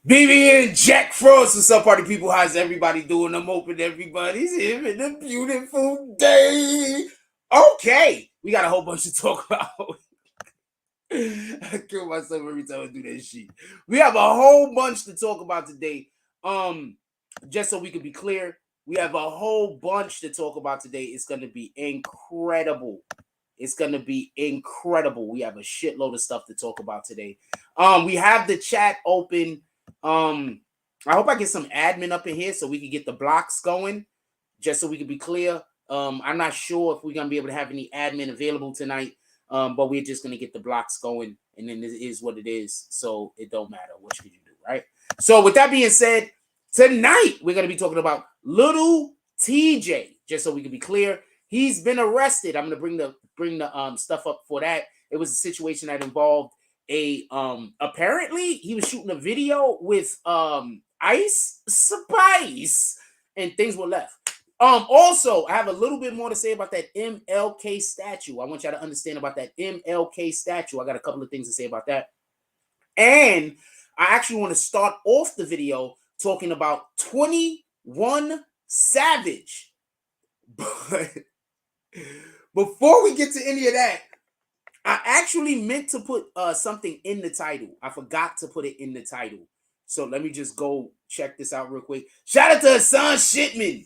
BB and Jack Frost. What's up, party people? How's everybody doing? I'm hoping everybody's having a beautiful day. Okay, we got a whole bunch to talk about. I kill myself every time I do that shit. We have a whole bunch to talk about today. Just so we can be clear, we have a whole bunch to talk about today. It's gonna be incredible. It's gonna be incredible. We have a shitload of stuff to talk about today. We have the chat open. I hope I get some admin up in here so we can get the blocks going, just so we can be clear. I'm not sure if we're gonna be able to have any admin available tonight, but we're just gonna get the blocks going, and then it is what it is. So it don't matter. What should you do, right? So with that being said, tonight we're gonna be talking about Lil TJay. Just so we can be clear, he's been arrested. I'm gonna bring the stuff up for that. It was a situation that involved a apparently he was shooting a video with Ice Spice, and things were left. Also, I have a little bit more to say about that MLK statue. I want y'all to understand about that MLK statue. I got a couple of things to say about that. And I actually want to start off the video talking about 21 Savage. But before we get to any of that, I actually meant to put something in the title. I forgot to put it in the title. So let me just go check this out real quick. Shout out to Hassan Shipman.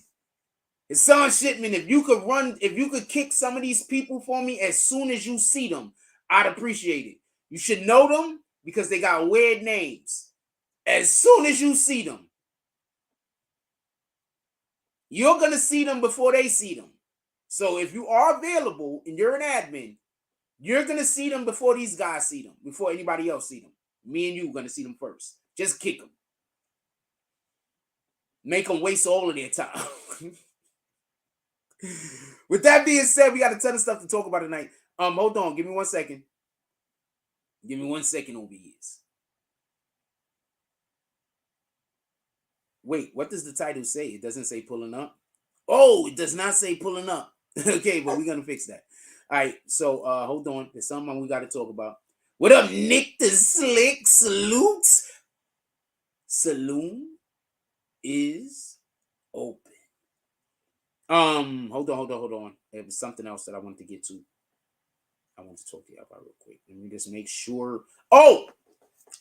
Hassan Shipman, if you could kick some of these people for me as soon as you see them, I'd appreciate it. You should know them because they got weird names. As soon as you see them, you're going to see them before they see them. So if you are available and you're an admin, you're going to see them before these guys see them, before anybody else see them. Me and you are going to see them first. Just kick them. Make them waste all of their time. With that being said, we got a ton of stuff to talk about tonight. Hold on. Give me 1 second. Give me 1 second over here. Wait, what does the title say? It doesn't say pulling up. Oh, it does not say pulling up. Okay, but we're going to fix that. All right, so hold on. There's something we got to talk about. What up, Nick the Slick? Salutes. Saloon is open. Hold on. There was something else that I wanted to get to. I want to talk to you about real quick. Let me just make sure. Oh,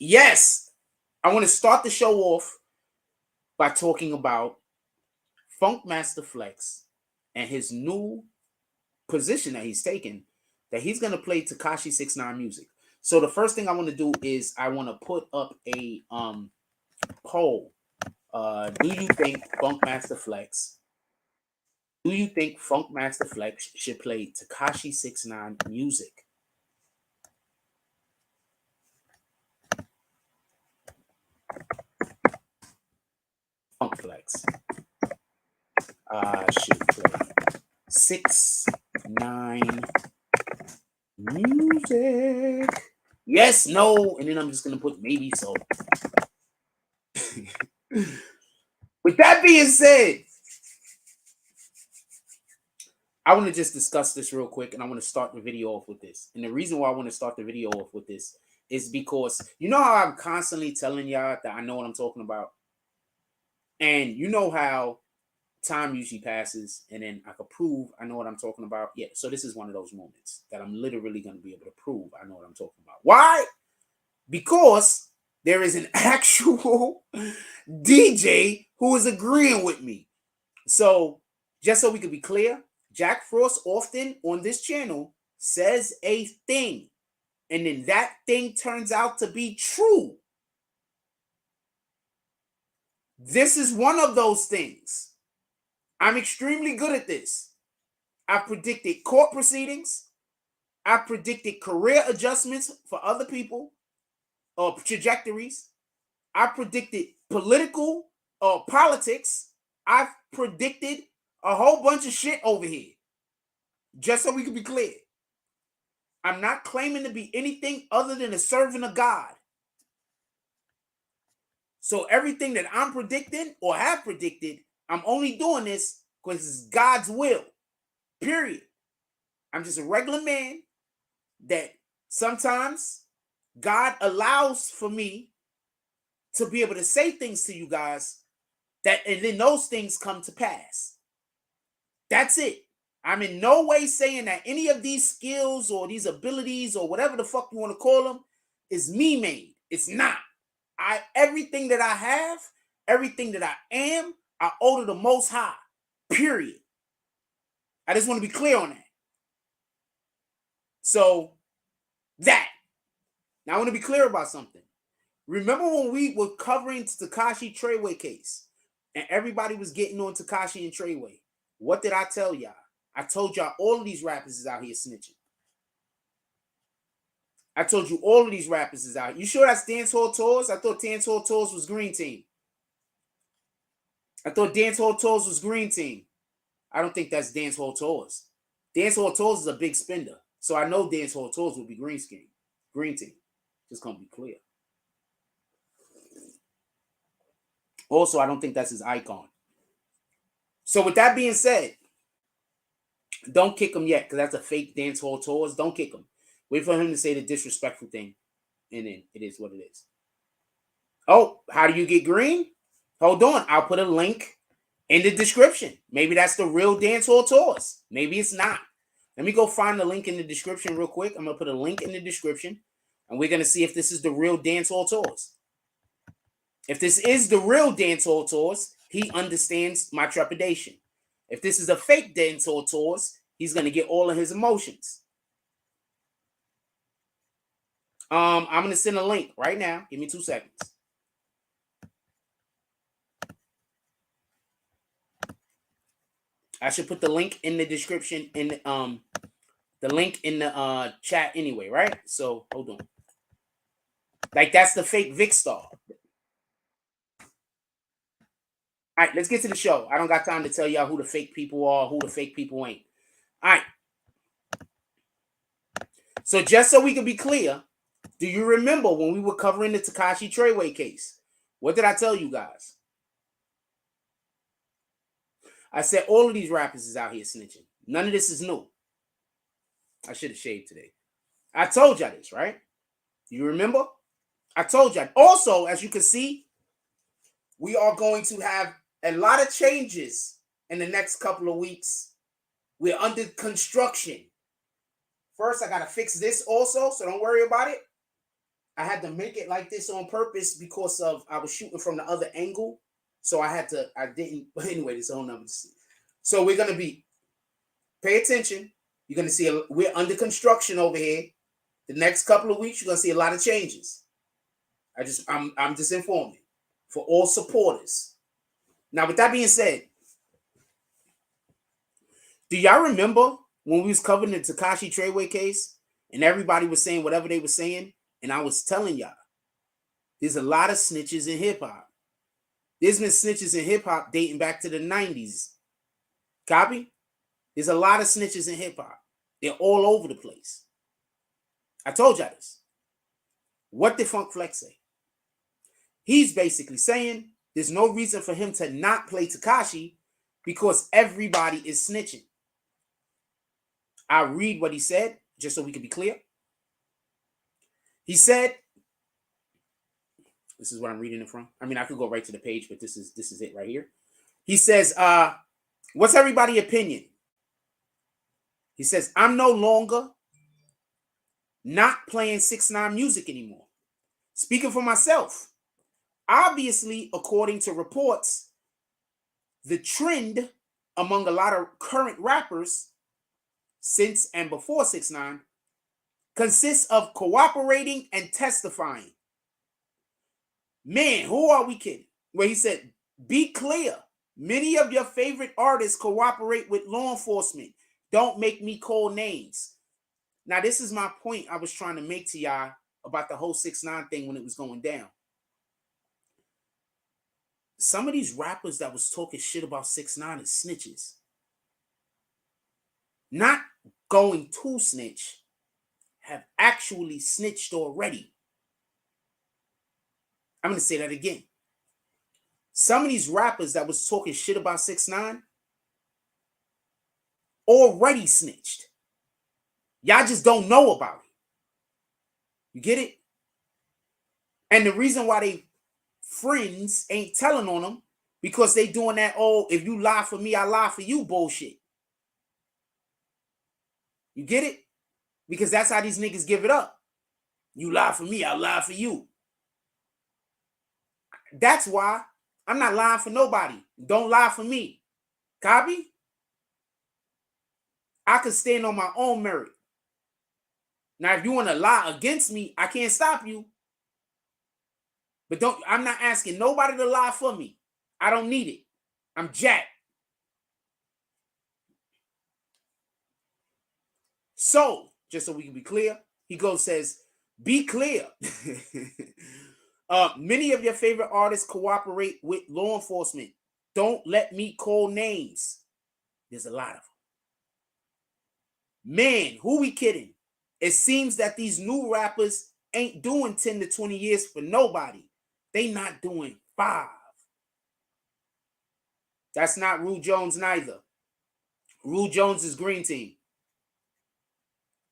yes. I want to start the show off by talking about Funk Master Flex and his new position that he's taken, that he's going to play Tekashi 6ix9ine music. So the first thing I want to do is I want to put up a poll. Do you think Funk Master Flex should play Tekashi 6ix9ine music? Funk Flex should play 6ix9ine music. Yes, no, and then I'm just gonna put maybe so. With that being said, I want to just discuss this real quick, and I want to start the video off with this. And the reason why I want to start the video off with this is because you know how I'm constantly telling y'all that I know what I'm talking about, and you know how time usually passes, and then I could prove I know what I'm talking about. Yeah, so this is one of those moments that I'm literally going to be able to prove I know what I'm talking about. Why? Because there is an actual DJ who is agreeing with me. So just so we can be clear, Jack Frost often on this channel says a thing, and then that thing turns out to be true. This is one of those things. I'm extremely good at this. I predicted court proceedings. I predicted career adjustments for other people, or trajectories. I predicted political politics. I've predicted a whole bunch of shit over here. Just so we can be clear. I'm not claiming to be anything other than a servant of God. So everything that I'm predicting or have predicted, I'm only doing this because it's God's will. Period. I'm just a regular man that sometimes God allows for me to be able to say things to you guys that, and then those things come to pass. That's it. I'm in no way saying that any of these skills or these abilities or whatever the fuck you want to call them is me made. It's not. Everything that I have, everything that I am, I owe to the Most High. Period. I just want to be clear on that. So that. Now I want to be clear about something. Remember when we were covering Tekashi Treyway case and everybody was getting on Tekashi and Treyway? What did I tell y'all? I told y'all all of these rappers is out here snitching. I told you all of these rappers is out. You sure that's Dancehall Tours? I thought Dancehall Tours was Green Team. I thought Dancehall Tours was Green Team. I don't think that's Dancehall Tours. Dancehall Tours is a big spender. So I know Dancehall Tours will be Green Team. Just gonna be clear. Also, I don't think that's his icon. So with that being said, don't kick him yet, because that's a fake Dancehall Tours. Don't kick him. Wait for him to say the disrespectful thing, and then it is what it is. Oh, how do you get green? Hold on. I'll put a link in the description. Maybe that's the real Dancehall Tours. Maybe it's not. Let me go find the link in the description real quick. I'm going to put a link in the description, and we're going to see if this is the real Dancehall Tours. If this is the real Dancehall Tours, he understands my trepidation. If this is a fake Dancehall Tours, he's going to get all of his emotions. I'm going to send a link right now. Give me 2 seconds. I should put the link in the description in the link in the chat anyway, right? So hold on. Like that's the fake Vic Star. All right, let's get to the show. I don't got time to tell y'all who the fake people are, who the fake people ain't. All right. So just so we can be clear, do you remember when we were covering the Tekashi Treyway case? What did I tell you guys? I said all of these rappers is out here snitching. None of this is new. I should have shaved today. I told y'all this, right? You remember? I told y'all. Also, as you can see, we are going to have a lot of changes in the next couple of weeks. We're under construction. First, I got to fix this also, so don't worry about it. I had to make it like this on purpose because I was shooting from the other angle. So I didn't, but anyway, this whole number. So we're going to pay attention. You're going to see, we're under construction over here. The next couple of weeks, you're going to see a lot of changes. I'm just informing for all supporters. Now, with that being said, do y'all remember when we was covering the Tekashi Treyway case and everybody was saying whatever they were saying? And I was telling y'all, there's a lot of snitches in hip-hop. There's been snitches in hip-hop dating back to the 90s. Copy? There's a lot of snitches in hip-hop. They're all over the place. I told y'all this. What did Funk Flex say? He's basically saying there's no reason for him to not play Tekashi because everybody is snitching. I'll read what he said just so we can be clear. He said, this is what I'm reading it from. I mean, I could go right to the page, but this is it right here. He says, what's everybody's opinion? He says, I'm no longer not playing 6ix9ine music anymore. Speaking for myself, obviously, according to reports, the trend among a lot of current rappers since and before 6ix9ine consists of cooperating and testifying. Man, who are we kidding? Where he said, be clear. Many of your favorite artists cooperate with law enforcement. Don't make me call names. Now, this is my point I was trying to make to y'all about the whole 6ix9ine thing when it was going down. Some of these rappers that was talking shit about 6ix9ine is snitches. Not going to snitch, have actually snitched already. I'm going to say that again. Some of these rappers that was talking shit about 6ix9ine already snitched. Y'all just don't know about it. You get it? And the reason why they friends ain't telling on them because they doing that, oh, if you lie for me, I lie for you bullshit. You get it? Because that's how these niggas give it up. You lie for me, I lie for you. That's why I'm not lying for nobody. Don't lie for me. Copy? I could stand on my own merit. Now, if you want to lie against me, I can't stop you. But I'm not asking nobody to lie for me. I don't need it. I'm jacked. So, just so we can be clear, he says, be clear. Many of your favorite artists cooperate with law enforcement. Don't let me call names. There's a lot of them. Man, who we kidding? It seems that these new rappers ain't doing 10 to 20 years for nobody. They not doing 5. That's not Rue Jones neither. Rue Jones is Green Team.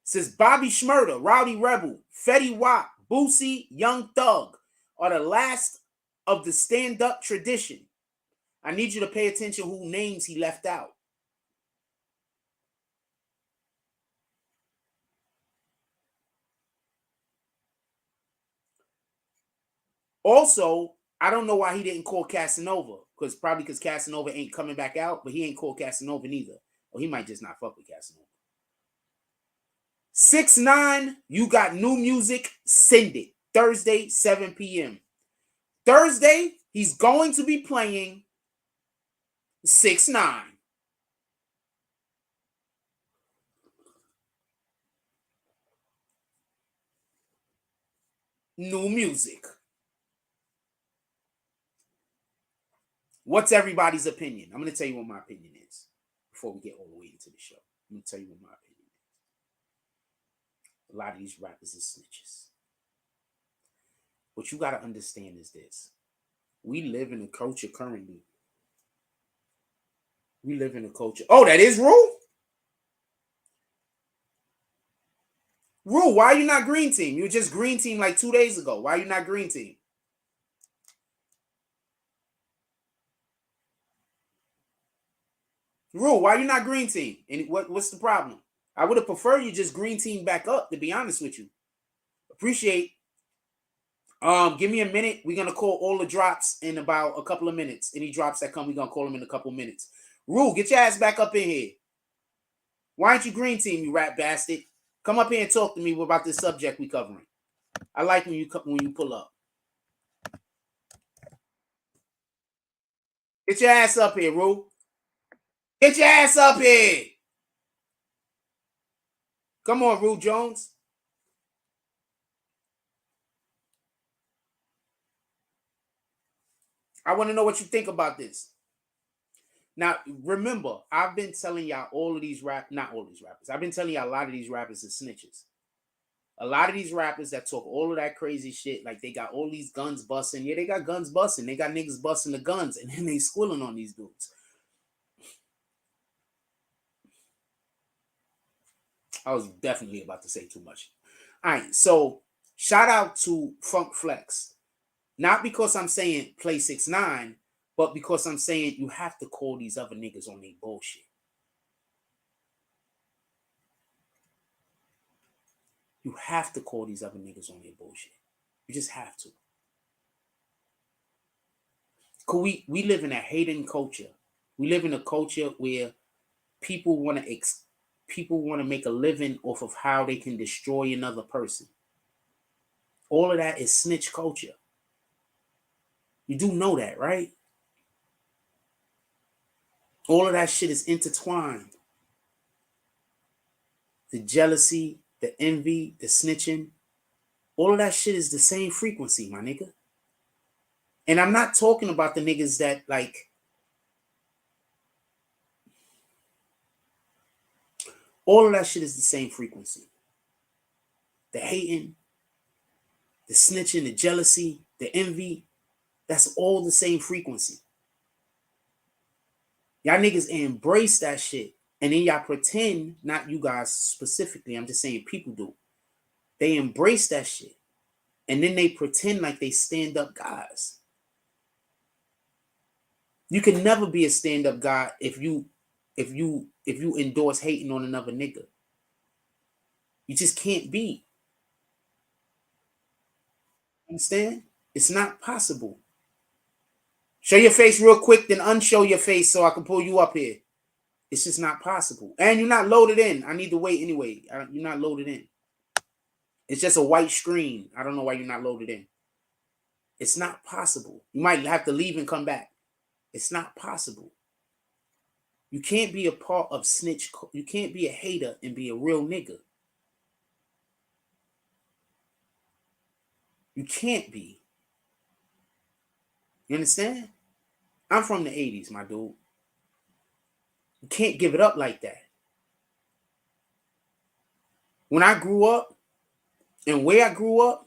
Says Bobby Shmurda, Rowdy Rebel, Fetty Wap, Boosie, Young Thug are the last of the stand-up tradition. I need you to pay attention who names he left out. Also, I don't know why he didn't call Casanova, because Casanova ain't coming back out, but he ain't called Casanova neither. Or he might just not fuck with Casanova. 6ix9ine, you got new music, send it. Thursday, 7 p.m. Thursday, he's going to be playing 6ix9ine. New music. What's everybody's opinion? I'm going to tell you what my opinion is before we get all the way into the show. I'm going to tell you what my opinion is. A lot of these rappers are snitches. What you got to understand is this. We live in a culture currently. We live in a culture. Oh, that is Rue? Rue, why are you not Green Team? You were just Green Team like 2 days ago. Why are you not Green Team? Rue, why are you not Green Team? And what's the problem? I would have preferred you just Green Team back up, to be honest with you. Appreciate. Give me a minute. We're gonna call all the drops in about a couple of minutes. Any drops that come, we're gonna call them in a couple of minutes. Rue, get your ass back up in here. Why aren't you Green Team, you rat bastard? Come up here and talk to me about this subject we covering. I like when you pull up. Get your ass up here, Rue. Get your ass up here. Come on, Rue Jones. I want to know what you think about this. Now, remember, I've been telling y'all not all these rappers. I've been telling y'all a lot of these rappers are snitches. A lot of these rappers that talk all of that crazy shit, like they got all these guns busting. Yeah, they got guns busting. They got niggas busting the guns, and then they squilling on these dudes. I was definitely about to say too much. All right, so shout out to Funk Flex. Not because I'm saying play 6ix9ine, but because I'm saying you have to call these other niggas on their bullshit. You have to call these other niggas on their bullshit. You just have to. We live in a hating culture. We live in a culture where people want to make a living off of how they can destroy another person. All of that is snitch culture. You do know that, right? All of that shit is intertwined. The jealousy, the envy, the snitching, all of that shit is the same frequency, my nigga. And I'm not talking about the niggas that like, all of that shit is the same frequency. The hating, the snitching, the jealousy, the envy, that's all the same frequency. Y'all niggas embrace that shit. And then y'all pretend, not you guys specifically, I'm just saying people do. They embrace that shit. And then they pretend like they stand up guys. You can never be a stand-up guy if you endorse hating on another nigga. You just can't be. Understand? It's not possible. Show your face real quick, then unshow your face so I can pull you up here. It's just not possible. And you're not loaded in. I need to wait anyway. You're not loaded in. It's just a white screen. I don't know why you're not loaded in. It's not possible. You might have to leave and come back. It's not possible. You can't be a part of snitch. You can't be a hater and be a real nigga. You can't be. You understand? I'm from the 80s, my dude. You can't give it up like that. When I grew up and where I grew up,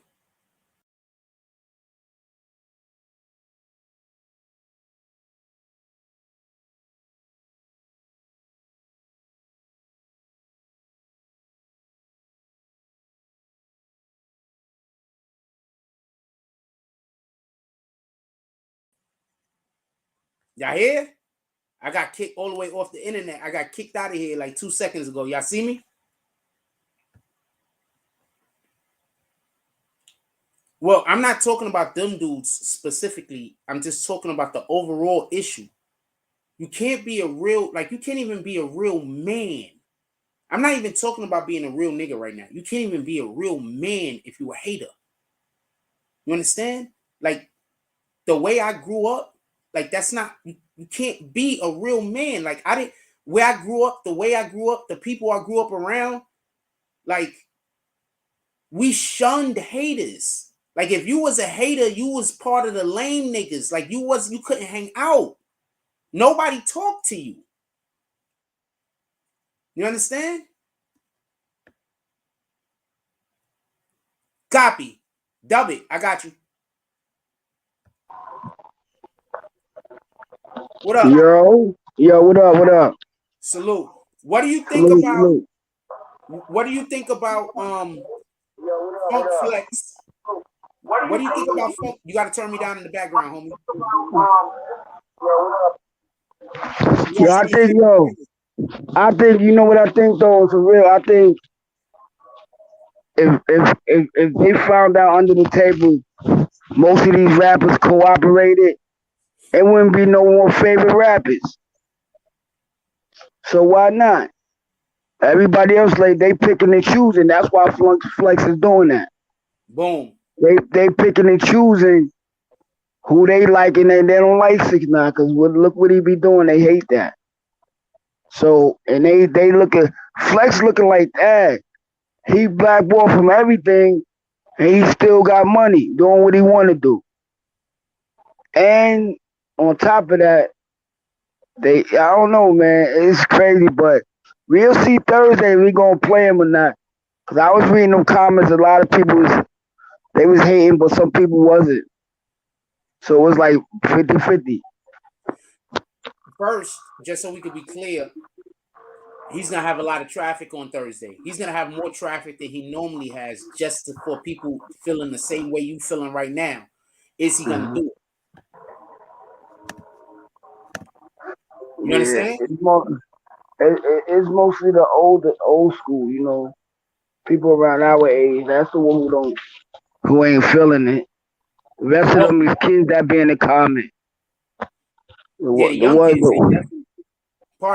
y'all hear? I got kicked all the way off the internet. I got kicked out of here like 2 seconds ago. Y'all see me? Well, I'm not talking about them dudes specifically. I'm just talking about the overall issue. You can't be a real, like, you can't even be a real man. I'm not even talking about being a real nigga right now. You can't even be a real man if you're a hater. You understand? Like, the way I grew up, like, that's not, you can't be a real man. Like, where I grew up, the way I grew up, the people I grew up around, like, we shunned haters. Like, if you was a hater, you was part of the lame niggas. Like, you couldn't hang out. Nobody talked to you. You understand? Copy. Dub it. I got you. What up? Yo, what up? What up? Salute. What do you think about? What do you think about Funk Flex? What do you think about Funk? You got to turn me down in the background, homie. I think you know what I think though. For real, I think if they found out under the table, most of these rappers cooperated, it wouldn't be no more favorite rappers. So why not? Everybody else, like, they picking and choosing. That's why Flex is doing that. Boom. They picking and choosing who they like, and they don't like 6ix9ine because look what he be doing. They hate that. So, and they look at Flex looking like that. He blackballed from everything, and he still got money doing what he want to do. And on top of that, I don't know, man. It's crazy, but we'll see Thursday if we gonna play him or not. Cause I was reading them comments. A lot of people was hating, but some people wasn't. So it was like 50-50. First, just so we could be clear, he's gonna have a lot of traffic on Thursday. He's gonna have more traffic than he normally has, just for people feeling the same way you feeling right now. Is he gonna do it? You understand? It's mostly the old school, you know. People around our age. That's the one who ain't feeling it. The rest of them is kids that be in the comment. Yeah, the young kids,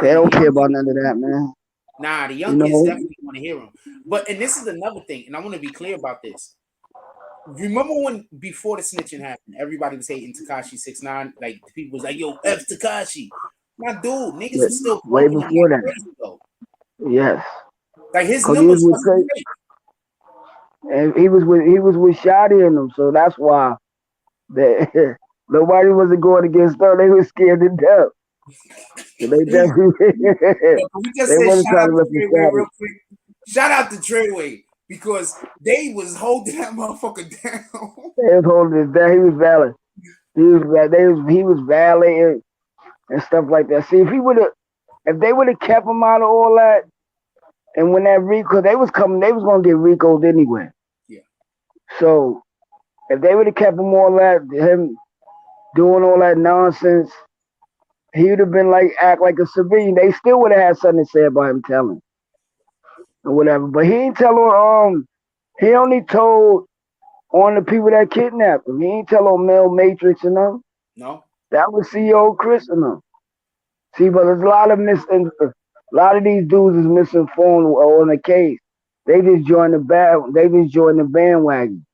they don't care about none of that, man. Nah, the young kids definitely want to hear him. And this is another thing, and I want to be clear about this. Remember when before the snitching happened, everybody was hating Tekashi 6ix9ine? Like, people was like, "Yo, F Tekashi." My dude, niggas was still way before that. Crazy, though. Yes. Like, his numbers was great. And he was with Shotty in them, so that's why nobody wasn't going against them. They were scared to death. So they definitely we just said shout out to Treyway real quick. Shout out to Treyway because they was holding that motherfucker down. They was holding it down. He was valid. He was valid and stuff like that. See, if they would have kept him out of all that, and when that Rico, they was gonna get Rico'd anyway. Yeah. So if they would have kept him all that, him doing all that nonsense, he would have been like act like a civilian. They still would have had something to say about him telling or whatever. But he ain't tell on he only told on the people that kidnapped him. He ain't tell on Mel Matrix and them. No. That was CEO Chris and them. See, but there's a lot of these dudes is misinformed on the case. They just joined the bandwagon.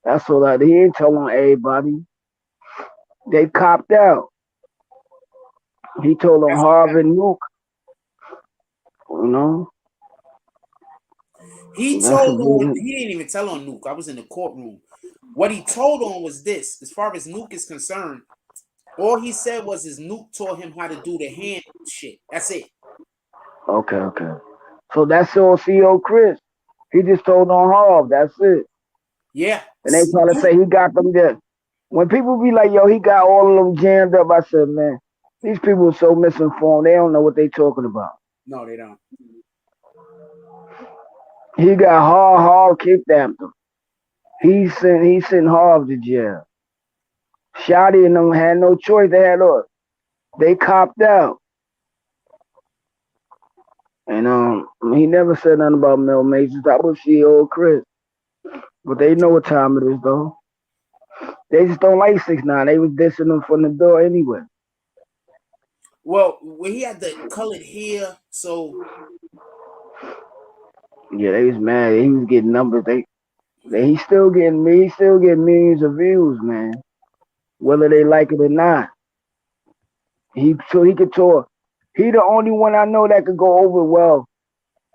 That's all that he ain't telling everybody. They copped out. He told on Harvard Nuke. You know? He told on, he didn't even tell on Nuke. I was in the courtroom. What he told on was this: as far as Nuke is concerned, all he said was his Nuke taught him how to do the hand shit. That's it. Okay. So that's all CEO Chris. He just told on Harv. That's it. Yeah. And they try to say he got them there. When people be like, yo, he got all of them jammed up, I said, man, these people are so misinformed. They don't know what they talking about. No, they don't. He got Harv kicked after him. He sent Harv to jail. Shotty and them had no choice. They copped out. And he never said nothing about Mel Mason. That was CEO Chris. But they know what time it is though. They just don't like 6ix9ine. They was dissing him from the door anyway. Well, when he had the colored hair, so yeah, they was mad. He was getting numbers. He's still getting millions of views, man. Whether they like it or not. He could talk. He the only one I know that could go over well.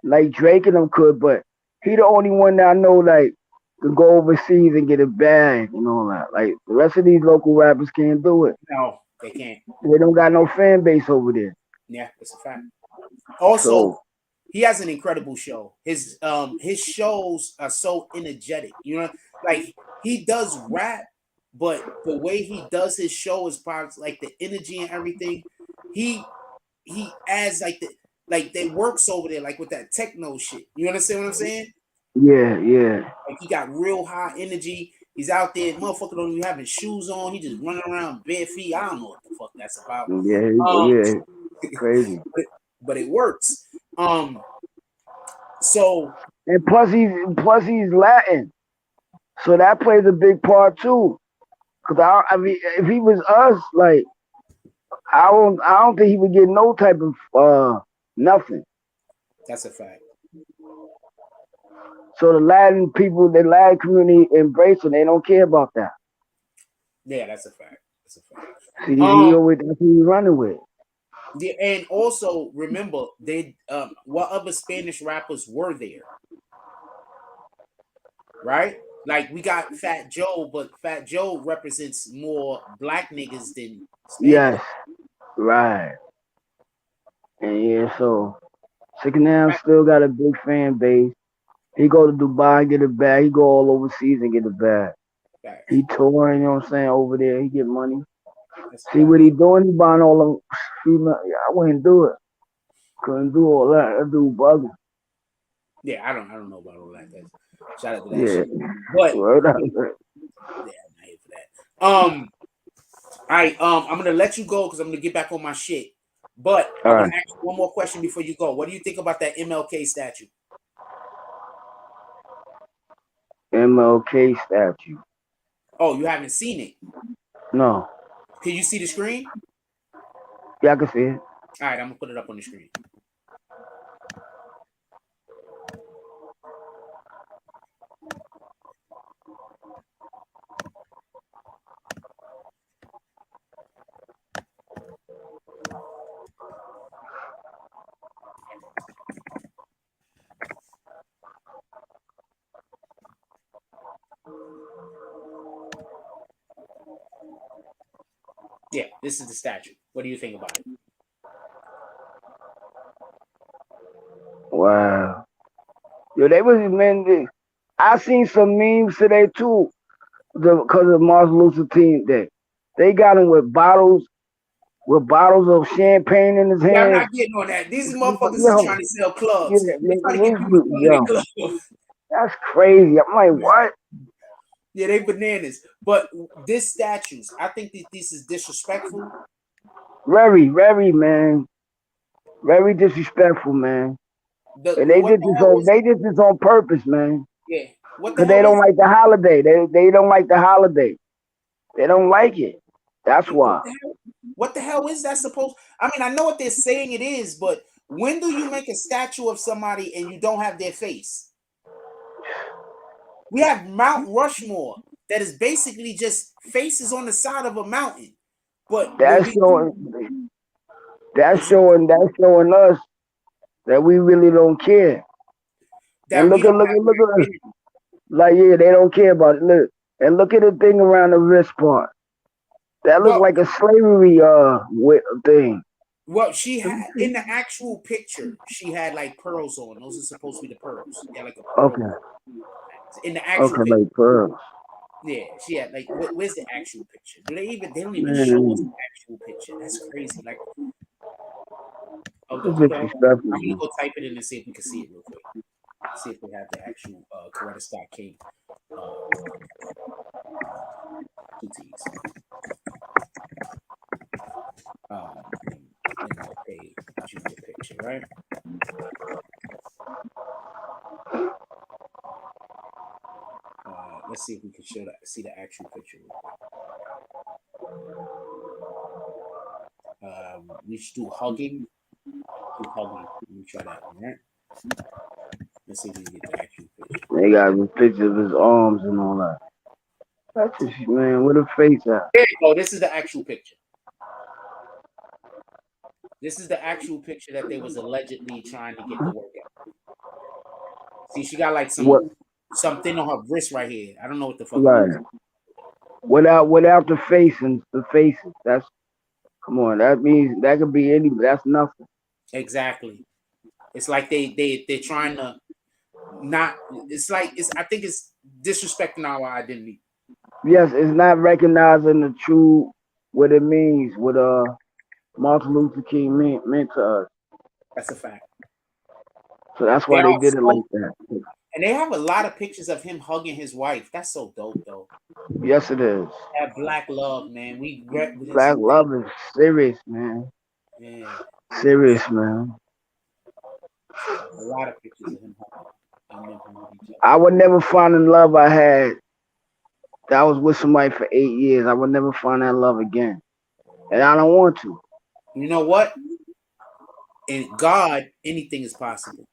Like Drake and them could, but he the only one that I know like could go overseas and get a bag and all that. Like the rest of these local rappers can't do it. No, they can't. They don't got no fan base over there. Yeah, that's a fact. Also, he has an incredible show. His shows are so energetic. You know, like he does rap, but the way he does his show is part like the energy and everything. He adds like they works over there like with that techno shit. You understand what I'm saying? Yeah. Like he got real high energy. He's out there, motherfucker don't even having shoes on. He just running around bare feet. I don't know what the fuck that's about. Yeah. Crazy. but it works. So and plus he's Latin, so that plays a big part too. Cause I mean, if he was us, like I don't think he would get no type of nothing. That's a fact. So the Latin people, the Latin community embrace him. They don't care about that. Yeah, that's a fact. That's a fact. See, that's who he's running with. Yeah, and also remember they what other Spanish rappers were there, right? Like we got Fat Joe, but Fat Joe represents more black niggas than Spanish. Yes, right. And yeah, so 6ix9ine still got a big fan base. He go to Dubai and get a bag. He go all overseas and get a bag. Right. He touring, you know what I'm saying, over there. He get money. That's See what he doing? He buying all them female. Yeah, I wouldn't do it. Couldn't do all that. That dude bugging. Yeah, I don't know about all that. Shout out to that shit. But yeah, I'm not here for that. All right, I'm gonna let you go because I'm gonna get back on my shit. But I'm gonna ask you one more question before you go. What do you think about that MLK statue? MLK statue. Oh, you haven't seen it? No. Can you see the screen? Yeah, I can see it. All right, I'm gonna put it up on the screen. Yeah, this is the statue. What do you think about it? Wow. Yo, they was I seen some memes today too, because of Martin Luther King Day. They got him with bottles of champagne in his hand. Yeah, I'm not getting on that. These motherfuckers is trying to sell clubs. They're trying to get people to come to their club. That's crazy. I'm like, what? Yeah, they bananas. But this statues, I think that this is disrespectful. Very, very, man. Very disrespectful, man. And they What did the this hell on is they did this on purpose, man. yeah? What the Cause they hell don't is like the holiday. They don't like the holiday. They don't like it. That's what why. the hell? What the hell is that supposed? I mean, I know what they're saying it is, but when do you make a statue of somebody and you don't have their face? We have Mount Rushmore that is basically just faces on the side of a mountain. But when That's we do showing. That's what you showing. That's showing us that we really don't care. And that we don't have look at us. identity. Like yeah, they don't care about it. Look and look at the thing around the wrist part. That look Well, like a slavery thing. well, she had in the actual picture, she had like pearls on. Those are supposed to be the pearls. Yeah, like a pearl Okay. in the actual Okay, picture. like pearls. Yeah, she had like where's the actual picture? They don't even show us Man, the actual picture. That's crazy. Like this is hold on. disrespectful, I'm gonna man. go type it in and see if we can see it real quick. See if we have the actual Coretta Scott King two T's. MLK junior picture, right? Let's see if we can see the actual picture real quick. We should do hugging. Let me try that one, right? Let's see if we can get the actual picture. They got the picture of his arms and all that. That's just man, where the face at? There you go. This is the actual picture. This is the actual picture that they was allegedly trying to get to work out. See, she got like something on her wrist right here. I don't know what the fuck Right. it is. Without the face and the faces. That's come on. That means that could be any. That's nothing. Exactly. It's like they're trying to not. It's like I think it's disrespecting our identity. Yes, it's not recognizing the true what it means. What Martin Luther King meant to us. That's a fact. So that's They why they did it like also that. and they have a lot of pictures of him hugging his wife. That's so dope, though. Yes, it is. That black love, man. Black love is serious, man. Yeah. Serious, man. A lot of pictures of him hugging each other. I would never find the love I had. That I was with somebody for 8 years. I would never find that love again, and I don't want to. You know what? In God, anything is possible.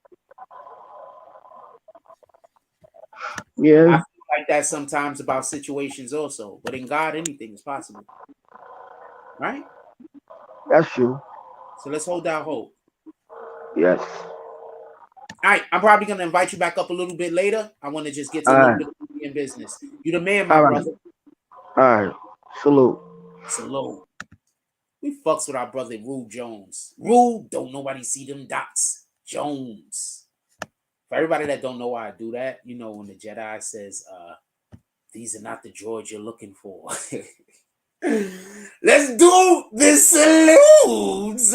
Yeah, I feel like that sometimes about situations also, but in God, anything is possible. Right? that's true. So let's hold out hope. Yes. All right, I'm probably gonna invite you back up a little bit later. I want to just get to a little bit of business. You the man, my brother. All right. Salute. Salute. We fucks with our brother Rue Jones. Rue, don't nobody see them dots. Jones. For everybody that don't know why I do that, you know when the Jedi says, these are not the droids you're looking for. Let's do this salutes.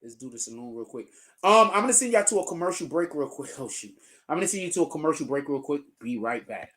Let's do the saloon real quick. I'm gonna send y'all to a commercial break real quick. Oh shoot. I'm gonna send you to a commercial break real quick. Be right back.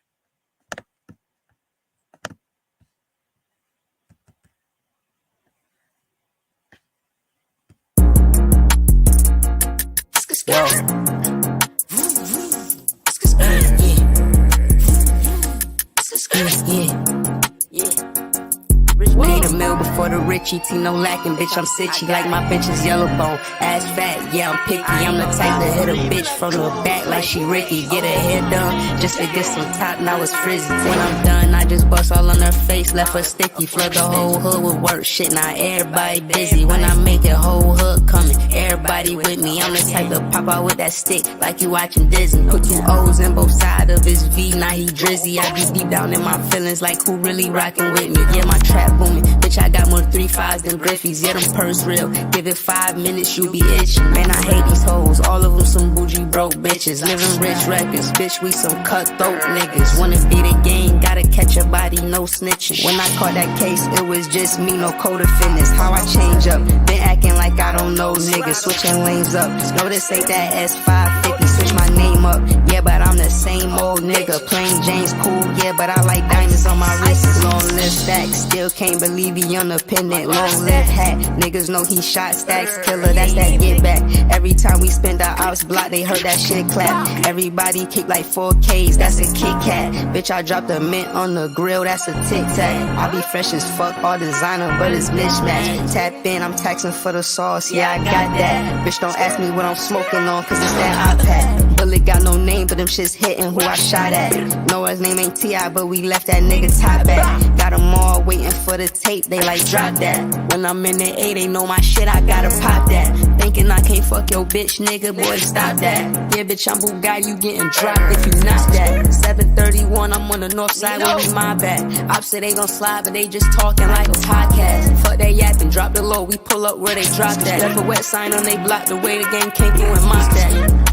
Made a meal before the rich eat, no lacking, bitch, I'm sitchy like my bitch is yellow bone, ass fat, yeah, I'm picky, I'm the type to hit a bitch from the back like she Ricky, get her hair done, just to get some top, now it's frizzy, when I'm done, I just bust all on her face, left her sticky, flood the whole hood with work, shit, now everybody busy, when I make it, whole hood coming, everybody with me, I'm the type to pop out with that stick, like you watching Disney, put 2 O's in both sides of his V, now he drizzy, I be deep down in my feelings, like who really rocking with me, yeah, my trap booming, bitch, I got more 3 5s than Griffies, yeah, them purse real, give it 5 minutes, you be itching, man, I hate these hoes, all of them some bougie broke bitches, living rich records, bitch, we some cutthroat niggas, wanna be the game, gotta catch a body, no snitching, when I caught that case, it was just me, no code of fitness, how I change up, been acting like I don't know niggas, switching lanes up, no this ain't that S550, switch my name up, yeah, but I'm the same old nigga. Plain Jane's cool, yeah, but I like diamonds on my wrist. Long live Stacks, still can't believe he independent. Long live Hat, niggas know he shot Stacks. Killer, that's that get back. Every time we spend our ops block, they heard that shit clap. Everybody kick like 4Ks, that's a Kit Kat. Bitch, I dropped a mint on the grill, that's a Tic Tac. I be fresh as fuck, all designer, but it's mismatch. Tap in, I'm taxing for the sauce, yeah, I got that. Bitch, don't ask me what I'm smoking on, cause it's that iPad. Bullet got no name, but them shits hitting who I shot at. Know his name ain't T.I., but we left that nigga top back. Got them all waiting for the tape, they like drop that. When I'm in the A, they know my shit, I gotta pop that. Thinking I can't fuck your bitch, nigga, boy, stop that. Yeah, bitch, I'm Bugatti, you getting dropped if you not that. 731, I'm on the north side, where we my back. Ops say they gon' slide, but they just talking like a podcast. Fuck that yapping, drop the low, we pull up where they drop that. Left a wet sign on they block, the way the game came through and mock that.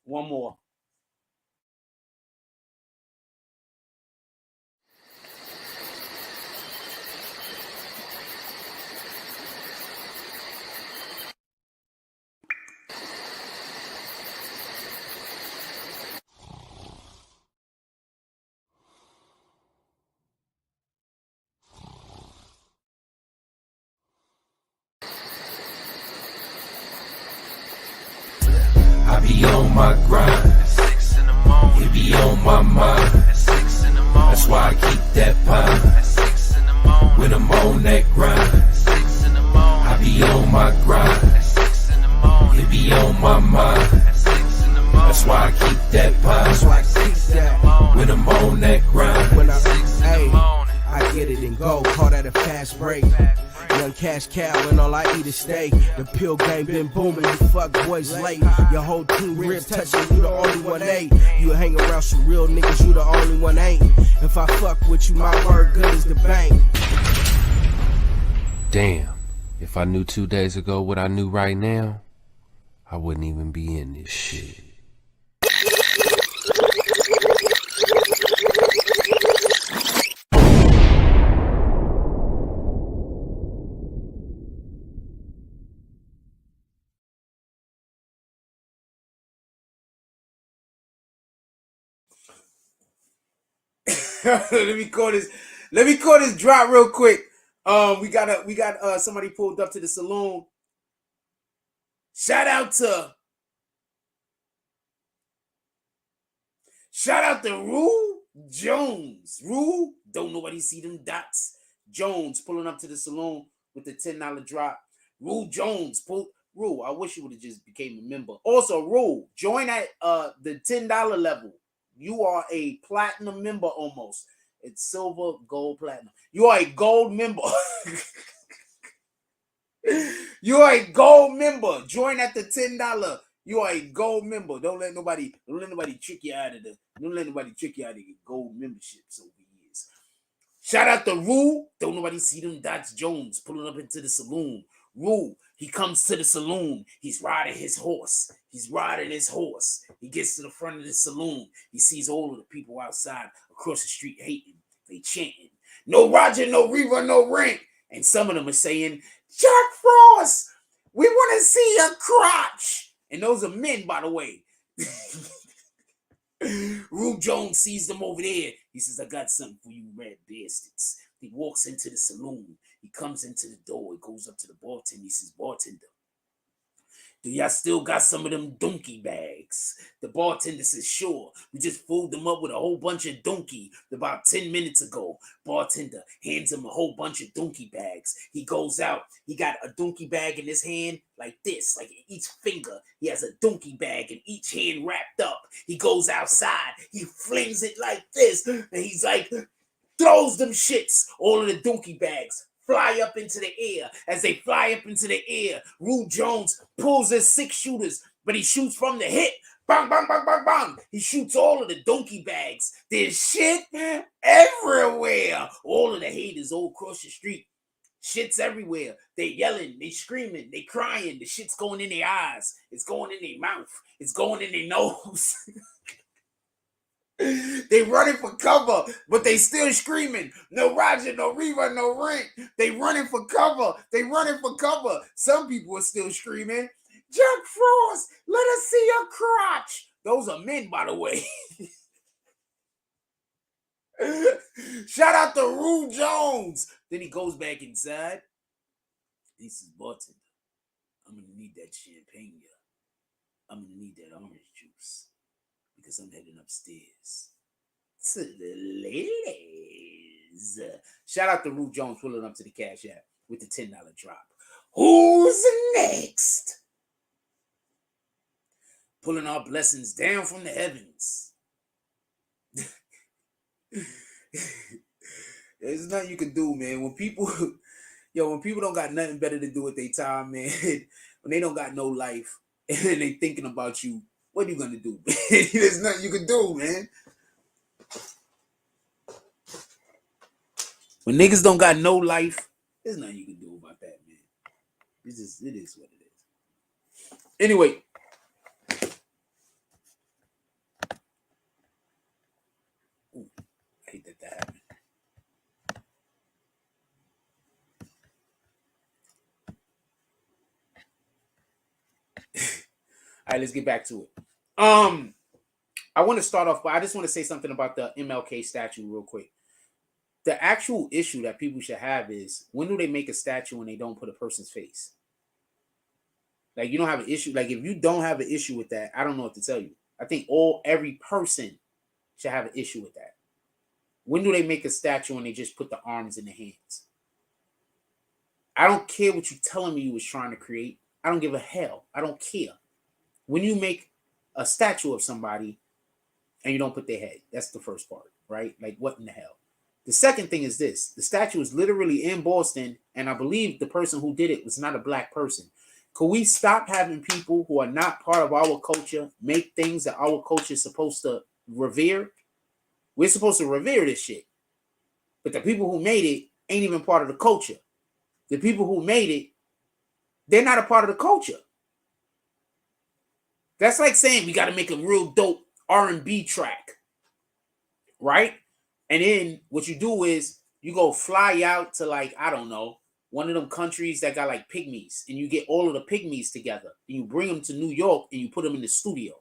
One more. I be on my grind, 6 in the morning. It be on my mind, 6 in the morning. That's why I keep that pine, 6 in the morning. When I'm on that grind, 6 in the morning. I be on my grind, 6 in the morning. It be on my mind, 6 in the morning. That's why I keep that pine, that's why I keep that. When I'm on that grind, when 6 in the morning. I get it and go, call that a fast break. Young cash cow and all I eat is steak. The pill game been booming, you fuck boys late. Your whole team rib touching, you the only one ain't. You hang around some real niggas, you the only one ain't. If I fuck with you, my word good as the bank. damn, if I knew 2 days ago what I knew right now, I wouldn't even be in this shit. Let me call this drop real quick. We got somebody pulled up to the saloon. Shout out to Rue Jones. Rue, don't nobody see them dots. Jones pulling up to the saloon with the $10 drop. Rue Jones, Rue, I wish you would have just became a member. Also, Rue, join at the $10 level. You are a platinum member almost. It's silver, gold, platinum. You are a gold member. You are a gold member. Join at the $10. You are a gold member. Don't let nobody trick you out of your gold memberships over years. Shout out to Rue. Don't nobody see them dots. Jones pulling up into the saloon. Rue, he comes to the saloon. He's riding his horse. He gets to the front of the saloon. He sees all of the people outside across the street hating. They chanting, no Roger, no Reva, no Rank. And some of them are saying, Jack Frost, we want to see your crotch. And those are men, by the way. Rube Jones sees them over there. He says, I got something for you red bastards. He walks into the saloon. He comes into the door. He goes up to the bartender. He says, bartender, do y'all still got some of them donkey bags? The bartender says, sure. We just filled them up with a whole bunch of donkey about 10 minutes ago. Bartender hands him a whole bunch of donkey bags. He goes out. He got a donkey bag in his hand like this, like in each finger. He has a donkey bag in each hand wrapped up. He goes outside. He flings it like this. And he's like, throws them shits, all of the donkey bags. Fly up into the air. As they fly up into the air, Rue Jones pulls his 6 shooters, but he shoots from the hip. Bang, bang, bang, bang, bang. He shoots all of the donkey bags. There's shit everywhere. All of the haters all across the street. Shit's everywhere. They yelling, they screaming, they crying. The shit's going in their eyes. It's going in their mouth. It's going in their nose. They running for cover, but they still screaming, no Roger, no Reva, no Rent. They running for cover. They running for cover. Some people are still screaming, Jack Frost, let us see your crotch. Those are men, by the way. Shout out to Rue Jones. Then he goes back inside. He says, Bartender, I'm going to need that champagne. I'm going to need that orange juice because I'm heading upstairs to the ladies. Shout out to Rue Jones pulling up to the Cash App with the $10 drop. Who's next? Pulling our blessings down from the heavens. There's nothing you can do, man. When people don't got nothing better to do with their time, man, when they don't got no life and they thinking about you, what are you gonna do? There's nothing you can do, man. When niggas don't got no life, there's nothing you can do about that, man. It is what it is. Anyway. Ooh, I hate that happened. All right, let's get back to it. I want to start off, but I just want to say something about the MLK statue real quick. The actual issue that people should have is, when do they make a statue and they don't put a person's face? Like, you don't have an issue. Like, if you don't have an issue with that, I don't know what to tell you. I think every person should have an issue with that. When do they make a statue and they just put the arms and the hands? I don't care what you're telling me you was trying to create. I don't give a hell. I don't care. When you make a statue of somebody and you don't put their head, that's the first part, right? Like, what in the hell? The second thing is this. The statue is literally in Boston, and I believe the person who did it was not a black person. Could we stop having people who are not part of our culture make things that our culture is supposed to revere? We're supposed to revere this shit. But the people who made it ain't even part of the culture. The people who made it, they're not a part of the culture. That's like saying we got to make a real dope R&B track, right? And then what you do is you go fly out to, like, I don't know, one of them countries that got like pygmies, and you get all of the pygmies together and you bring them to New York and you put them in the studio.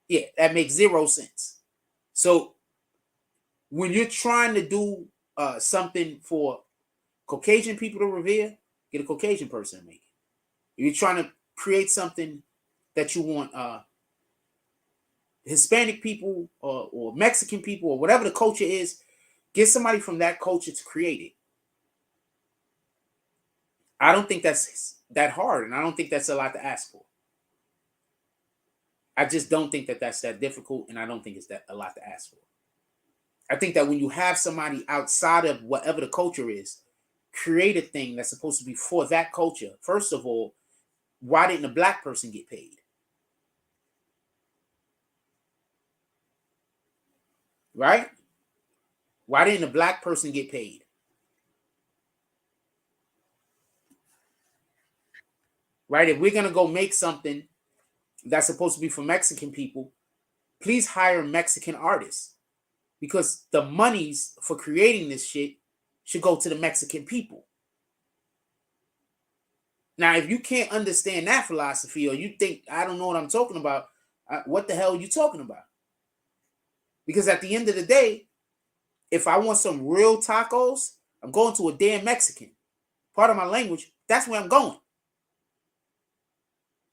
Yeah, that makes zero sense. So when you're trying to do something for Caucasian people to revere, get a Caucasian person to make it. If you're trying to create something that you want Hispanic people or Mexican people or whatever the culture is, get somebody from that culture to create it. I don't think that's that hard, and I don't think that's a lot to ask for. I just don't think that that's that difficult, and I don't think it's that a lot to ask for. I think that when you have somebody outside of whatever the culture is, create a thing that's supposed to be for that culture. First of all, why didn't a black person get paid? Right? Why didn't a black person get paid? Right? If we're going to go make something that's supposed to be for Mexican people, please hire Mexican artists, because the monies for creating this shit should go to the Mexican people. Now, if you can't understand that philosophy, or you think I don't know what I'm talking about, what the hell are you talking about? Because at the end of the day, if I want some real tacos, I'm going to a damn Mexican. Part of my language, that's where I'm going.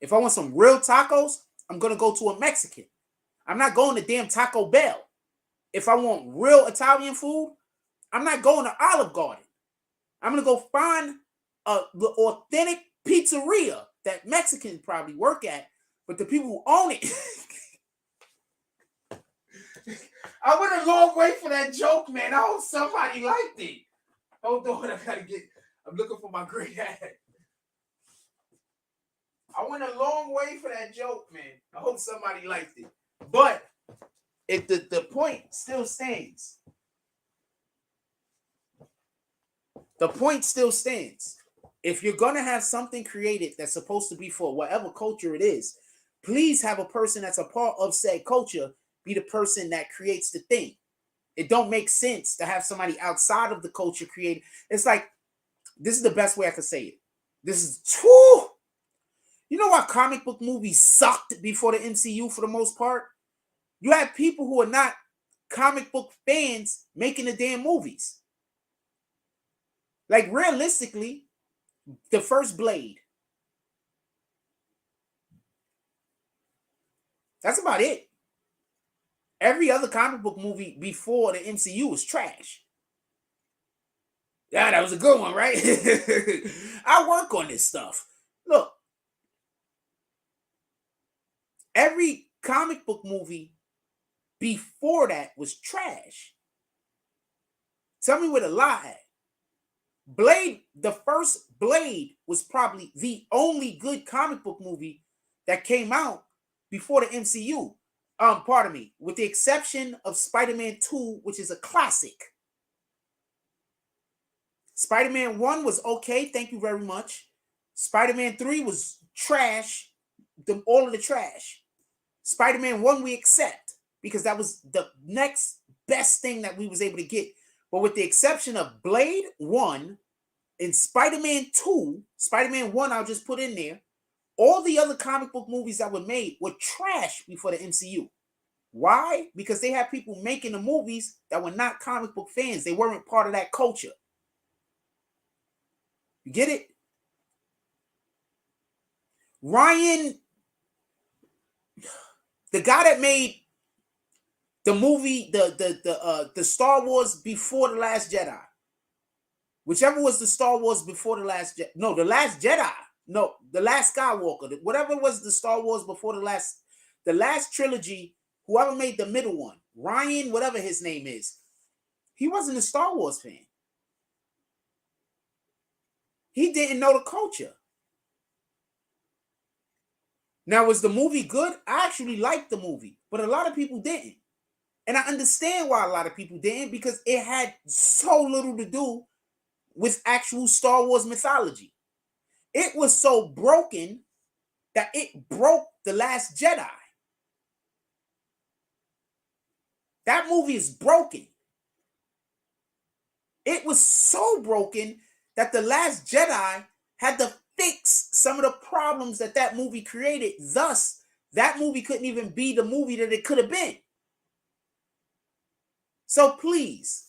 If I want some real tacos, I'm going to go to a Mexican. I'm not going to damn Taco Bell. If I want real Italian food, I'm not going to Olive Garden. I'm going to go find the authentic pizzeria that Mexicans probably work at, but the people who own it. I went a long way for that joke, man. I hope somebody liked it. Hold on, I'm looking for my gray hat. I went a long way for that joke, man. I hope somebody liked it. But the point still stands. The point still stands. If you're going to have something created that's supposed to be for whatever culture it is, please have a person that's a part of said culture be the person that creates the thing. It don't make sense to have somebody outside of the culture create. It's like, this is the best way I could say it. This is true. You know why comic book movies sucked before the MCU for the most part? You have people who are not comic book fans making the damn movies. Like, realistically, the first Blade. That's about it. Every other comic book movie before the MCU was trash. Yeah, that was a good one, right? I work on this stuff. Look, every comic book movie before that was trash. Tell me where the lie at. Blade, the first Blade was probably the only good comic book movie that came out before the MCU. Pardon me, with the exception of Spider-Man 2, which is a classic. Spider-Man 1 was okay, thank you very much. Spider-Man 3 was trash, all of the trash. Spider-Man 1 we accept, because that was the next best thing that we was able to get. But with the exception of Blade 1 and Spider-Man 2, Spider-Man 1 I'll just put in there, all the other comic book movies that were made were trash before the MCU. Why? Because they had people making the movies that were not comic book fans. They weren't part of that culture. You get it? Ryan, the guy that made the movie, the Star Wars before The Last Jedi, whichever was the Star Wars before The Last Jedi, no, The Last Jedi, no, The Last Skywalker, whatever was the Star Wars before the last trilogy, whoever made the middle one, Ryan, whatever his name is, he wasn't a Star Wars fan. He didn't know the culture. Now, was the movie good? I actually liked the movie, but a lot of people didn't. And I understand why a lot of people didn't, because it had so little to do with actual Star Wars mythology. It was so broken that it broke The Last Jedi. That movie is broken. It was so broken that The Last Jedi had to fix some of the problems that movie created. Thus, that movie couldn't even be the movie that it could have been. So please,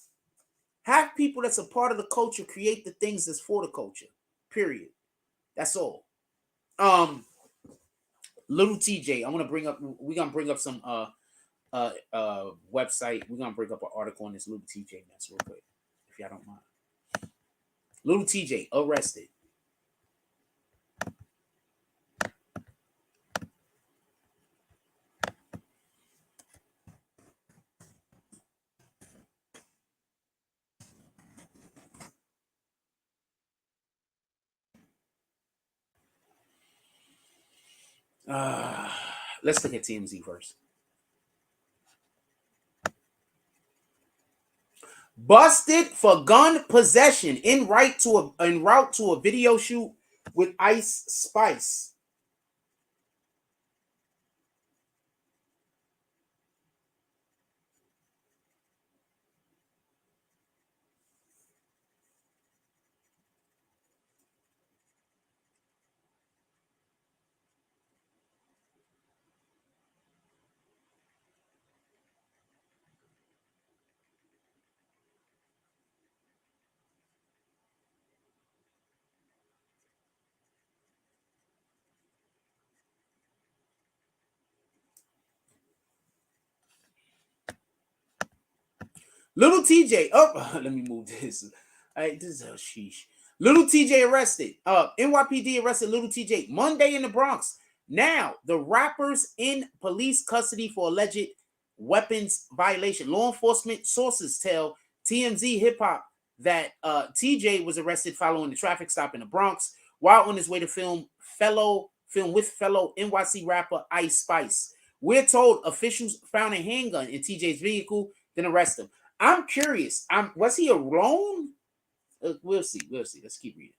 have people that's a part of the culture create the things that's for the culture. Period. That's all. Lil TJay, we're gonna bring up some website. We're gonna bring up an article on this Lil TJay mess real quick, if y'all don't mind. Lil TJay arrested. Let's look at TMZ first. Busted for gun possession en route to a video shoot with Ice Spice. Lil TJay, let me move this. This is a sheesh. Lil TJay arrested. NYPD arrested Lil TJay Monday in the Bronx. Now, the rapper's in police custody for alleged weapons violation. Law enforcement sources tell TMZ Hip Hop that TJay was arrested following the traffic stop in the Bronx while on his way to film with fellow NYC rapper Ice Spice. We're told officials found a handgun in TJay's vehicle, then arrested him. I'm curious. Was he alone? We'll see. Let's keep reading.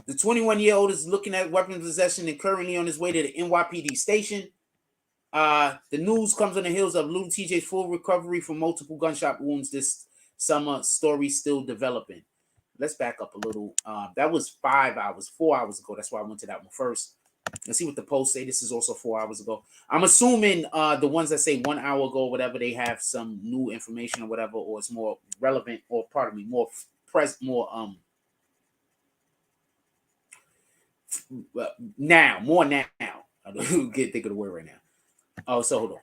The 21-year-old is looking at weapons possession and currently on his way to the NYPD station. The news comes on the heels of Lil TJay's full recovery from multiple gunshot wounds this summer. Story still developing. Let's back up a little. That was 4 hours ago. That's why I went to that one first. Let's see what the post say. This is also 4 hours ago. I'm assuming the ones that say 1 hour ago, whatever, they have some new information or whatever, or it's more relevant, or pardon me, more now. I don't get think of the word right now. Oh, so hold on.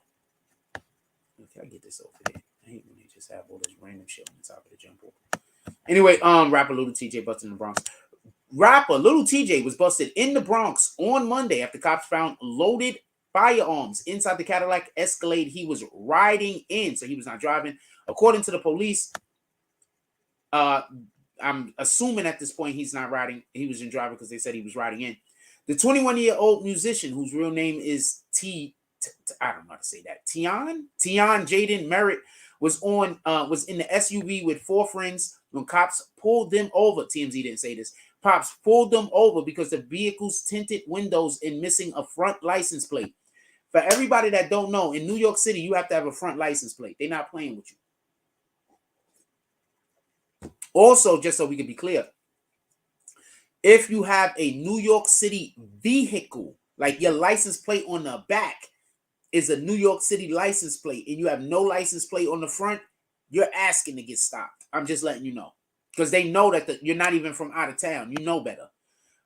Okay, I get this over there. I hate when they just have all this random shit on the top of the jump over. Anyway, rapper Lil TJay busted in the Bronx. Rapper Lil TJay was busted in the Bronx on Monday after cops found loaded firearms inside the Cadillac Escalade he was riding in. So he was not driving. According to the police, I'm assuming at this point he's not riding. He was in driving because they said he was riding in. The 21-year-old musician, whose real name is I don't know how to say that. Tian Jaden Merritt was in the SUV with 4 friends when cops pulled them over. TMZ didn't say this. Cops pulled them over because the vehicle's tinted windows and missing a front license plate. For everybody that don't know, in New York City, you have to have a front license plate. They're not playing with you. Also, just so we can be clear, if you have a New York City vehicle, like your license plate on the back is a New York City license plate, and you have no license plate on the front, you're asking to get stopped. I'm just letting you know. Because they know that you're not even from out of town. You know better.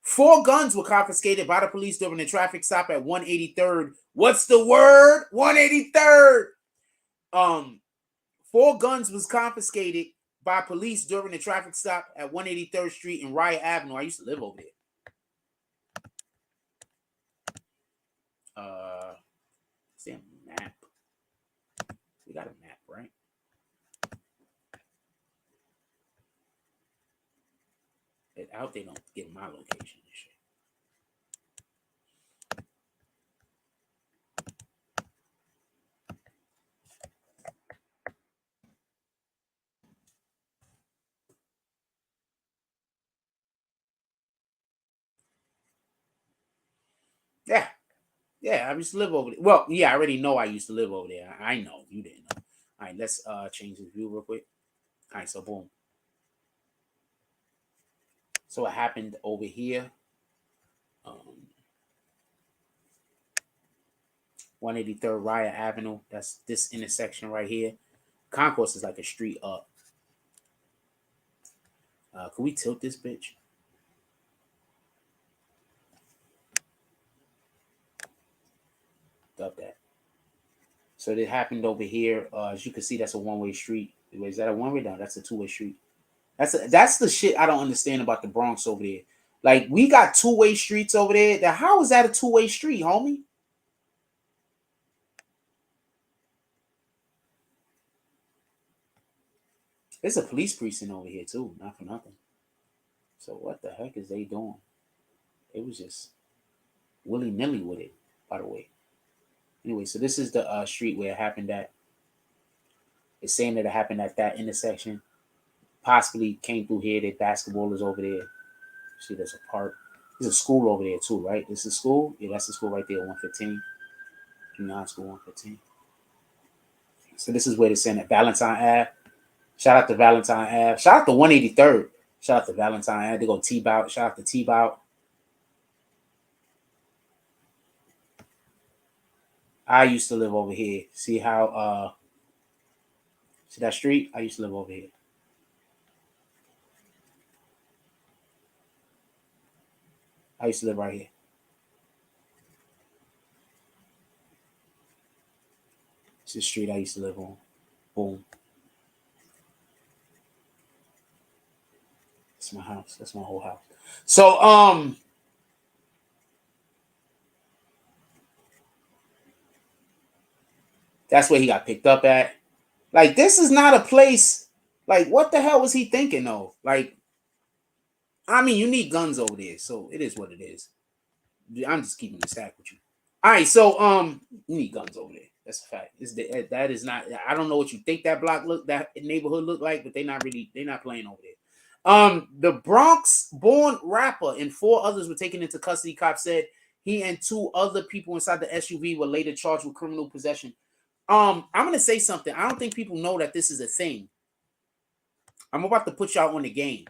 4 guns were confiscated by the police during a traffic stop at 183rd. What's the word? 183rd. 4 guns was confiscated by police during the traffic stop at 183rd Street and Riot Avenue. I used to live over there. Is there a map? We got a map, right? I hope they don't get my location and shit. Yeah, I used to live over there. Well, yeah, I already know I used to live over there. I know. You didn't know. All right, let's change the view real quick. All right, so boom. So it happened over here. 183rd Riot Avenue. That's this intersection right here. Concourse is like a street up. Can we tilt this bitch? Up that. So it happened over here. As you can see, that's a one-way street. Is that a one-way? No, that's a two-way street. That's the shit I don't understand about the Bronx over there. Like, we got two-way streets over there. How is that a two-way street, homie? There's a police precinct over here too, not for nothing. So what the heck is they doing? It was just willy-nilly with it, by the way. Anyway, so this is the street where it happened at. It's saying that it happened at that intersection. Possibly came through here. The basketball is over there. See, there's a park. There's a school over there too, right? This is school. Yeah, that's the school right there, 115. Junior high school, 115. So this is where they're saying that Valentine Ave. Shout out to Valentine Ave. Shout out to 183rd. Shout out to Valentine Ave. They go T-Bout. Shout out to T-Bout. I used to live over here. See how see that street? I used to live over here. I used to live right here. It's the street I used to live on. Boom. That's my house. That's my whole house. So that's where he got picked up at. Like, this is not a place. Like, what the hell was he thinking though? Like, I mean, you need guns over there, so it is what it is. I'm just keeping the stack with you. All right, so you need guns over there. That's a fact. That is not. I don't know what you think that neighborhood look like, but they're not playing over there. The Bronx-born rapper and 4 others were taken into custody. Cops said He and 2 other people inside the SUV were later charged with criminal possession. I'm going to say something. I don't think people know that this is a thing. I'm about to put y'all on the game.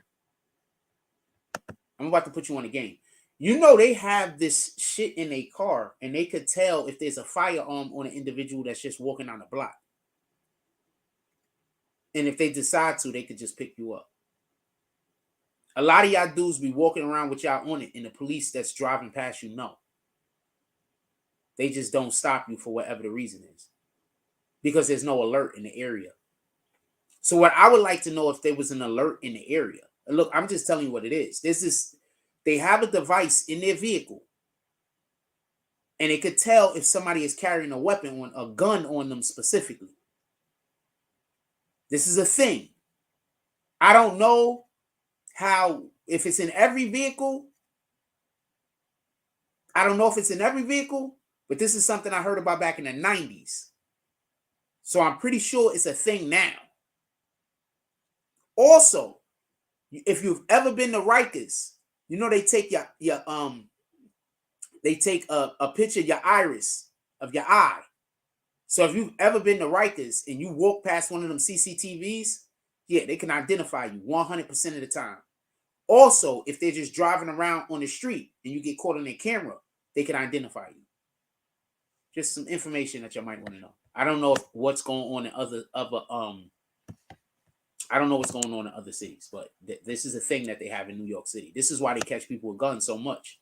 I'm about to put you on the game. You know they have this shit in a car, and they could tell if there's a firearm on an individual that's just walking down the block. And if they decide to, they could just pick you up. A lot of y'all dudes be walking around with y'all on it, and the police that's driving past you know. They just don't stop you for whatever the reason is. Because there's no alert in the area. So what I would like to know if there was an alert in the area. And look, I'm just telling you what it is. They have a device in their vehicle. And it could tell if somebody is carrying a weapon on a gun on them specifically. This is a thing. I don't know how, if it's in every vehicle. I don't know if it's in every vehicle, but this is something I heard about back in the 90s. So I'm pretty sure it's a thing now. Also, if you've ever been to Rikers, you know they take they take a picture of your iris, of your eye. So if you've ever been to Rikers and you walk past one of them CCTVs, yeah, they can identify you 100% of the time. Also, if they're just driving around on the street and you get caught on their camera, they can identify you. Just some information that you might want to know. I don't know what's going on in other I don't know what's going on in other cities, but this is a thing that they have in New York City. This is why they catch people with guns so much.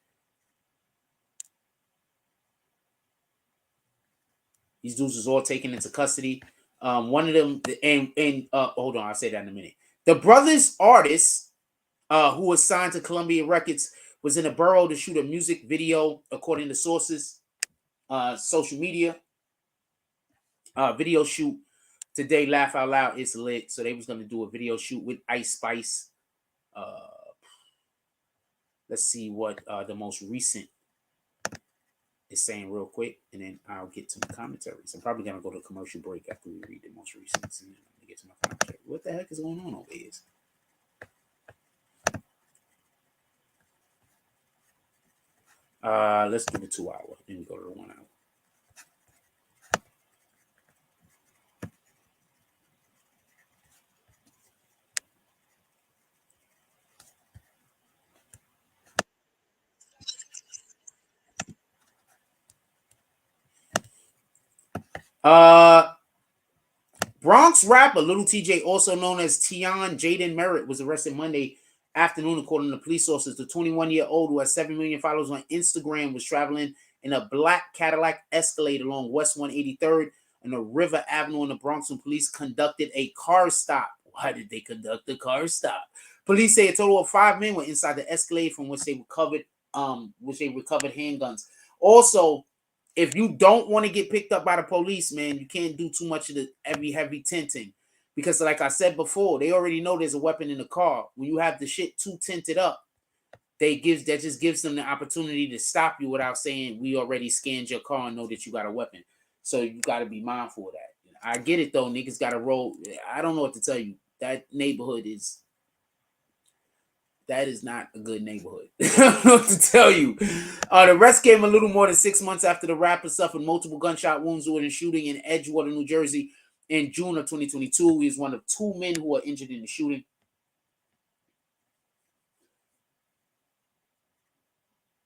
These dudes was all taken into custody. One of them, and hold on, I'll say that in a minute. The brothers artist, who was signed to Columbia Records, was in a borough to shoot a music video, according to sources, social media. Video shoot today. Laugh Out Loud is lit. So they was going to do a video shoot with Ice Spice. Let's see what the most recent is saying real quick, and then I'll get to the commentaries. I'm probably going to go to a commercial break after we read the most recent, and then I'm going to get to my commentary. What the heck is going on over here? Let's do the 2 hour. Then we go to the 1 hour. Bronx rapper Lil TJay, also known as Tion Jaden Merritt, was arrested Monday afternoon, according to police sources. The 21-year-old, who has 7 million followers on Instagram, was traveling in a black Cadillac Escalade along West 183rd and a River Avenue in the Bronx when police conducted a car stop. Why did they conduct the car stop? Police say a total of 5 men were inside the Escalade, from which they recovered handguns. Also, if you don't want to get picked up by the police, man, you can't do too much of the heavy tinting. Because like I said before, they already know there's a weapon in the car. When you have the shit too tinted up, that just gives them the opportunity to stop you without saying, we already scanned your car and know that you got a weapon. So you got to be mindful of that. I get it, though. Niggas got to roll. I don't know what to tell you. That neighborhood is... That is not a good neighborhood. I don't know what to tell you. The arrest came a little more than 6 months after the rapper suffered multiple gunshot wounds during a shooting in Edgewater, New Jersey in June of 2022. He is one of 2 men who were injured in the shooting.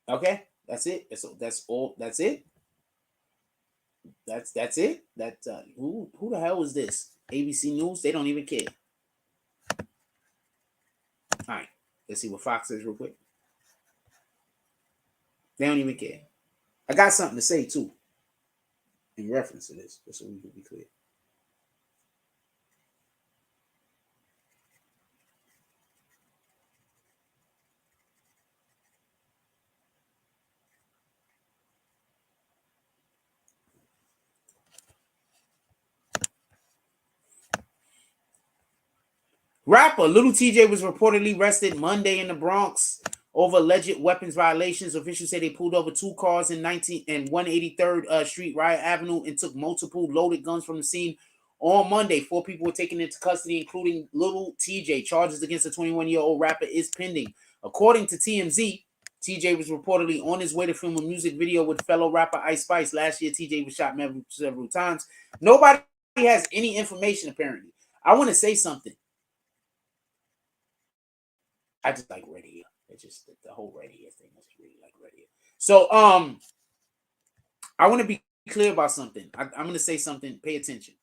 Okay, that's it. That's all. That's it. That's it. Who the hell is this? ABC News? They don't even care. All right. Let's see what Fox says real quick. They don't even care. I got something to say, too, in reference to this, just so we can be clear. Rapper Lil TJay was reportedly arrested Monday in the Bronx over alleged weapons violations. Officials say they pulled over 2 cars in 183rd Street, Riot Avenue, and took multiple loaded guns from the scene. On Monday, 4 people were taken into custody, including Lil TJay. Charges against the 21-year-old rapper is pending. According to TMZ, TJay was reportedly on his way to film a music video with fellow rapper Ice Spice. Last year, TJay was shot several times. Nobody has any information, apparently. I want to say something. I just like Red Hair. It's just the whole Red Hair thing. I just really like Red Hair. So, I want to be clear about something. I'm going to say something. Pay attention.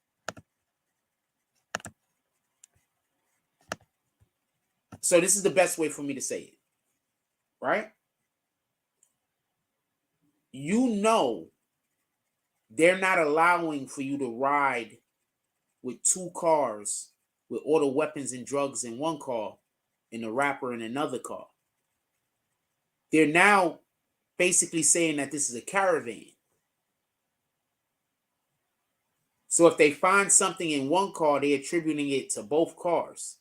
So this is the best way for me to say it, right? You know, they're not allowing for you to ride with two cars with all the weapons and drugs in one car and the rapper in another car. They're now basically saying that this is a caravan. So if they find something in one car, they're attributing it to both cars.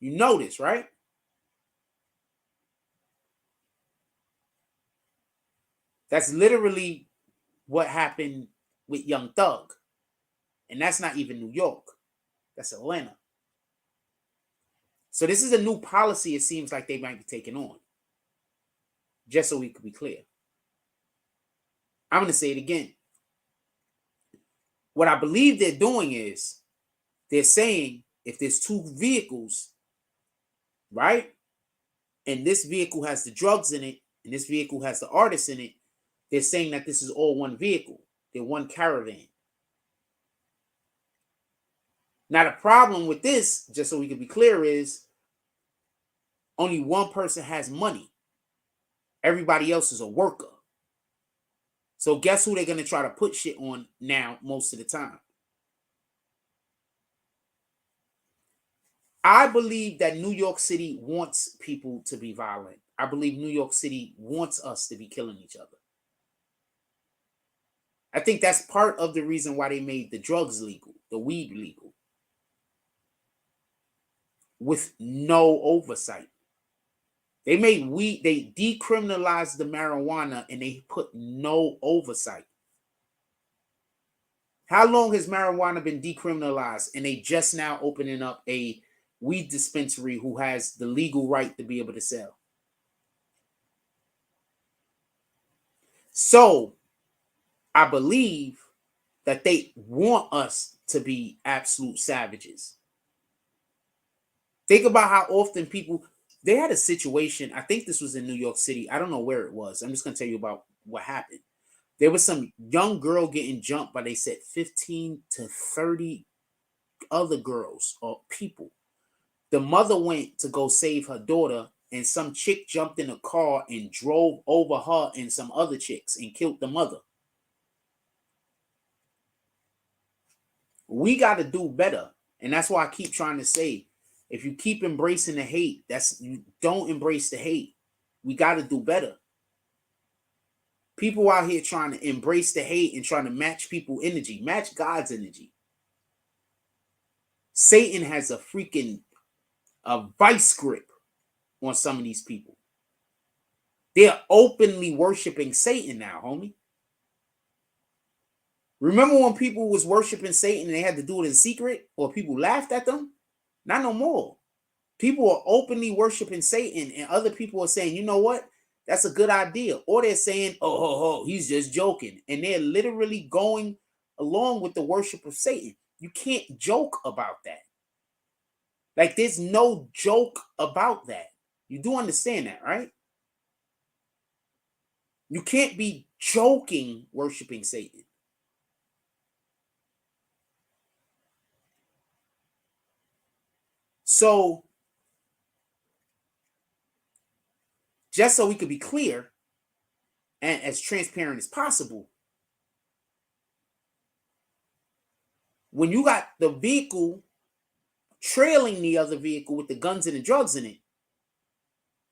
You know this, right? That's literally what happened with Young Thug. And that's not even New York. That's Atlanta. So this is a new policy it seems like they might be taking on. Just so we could be clear. I'm going to say it again. What I believe they're doing is they're saying if there's two vehicles, right? And this vehicle has the drugs in it and this vehicle has the artist in it, they're saying that this is all one vehicle. They're one caravan. Now, the problem with this, just so we can be clear, is only one person has money. Everybody else is a worker. So guess who they're going to try to put shit on now most of the time? I believe that New York City wants people to be violent. I believe New York City wants us to be killing each other. I think that's part of the reason why they made the drugs legal, the weed legal, with no oversight. They made weed, they decriminalized the marijuana and they put no oversight. How long has marijuana been decriminalized and they just now opening up a weed dispensary who has the legal right to be able to sell? So I believe that they want us to be absolute savages. Think about how often people, they had a situation, I think this was in New York City. I don't know where it was. I'm just going to tell you about what happened. There was some young girl getting jumped by, they said, 15 to 30 other girls or people. The mother went to go save her daughter, and some chick jumped in a car and drove over her and some other chicks and killed the mother. We got to do better. And that's why I keep trying to say, if you keep embracing the hate, you don't embrace the hate. We got to do better. People out here trying to embrace the hate and trying to match people's energy, match God's energy. Satan has a vice grip on some of these people. They're openly worshiping Satan now, homie. Remember when people was worshiping Satan and they had to do it in secret, or people laughed at them? Not no more. People are openly worshiping Satan, and other people are saying, you know what? That's a good idea. Or they're saying, oh, he's just joking. And they're literally going along with the worship of Satan. You can't joke about that. Like, there's no joke about that. You do understand that, right? You can't be joking worshiping Satan. So, just so we could be clear and as transparent as possible, when you got the vehicle trailing the other vehicle with the guns and the drugs in it,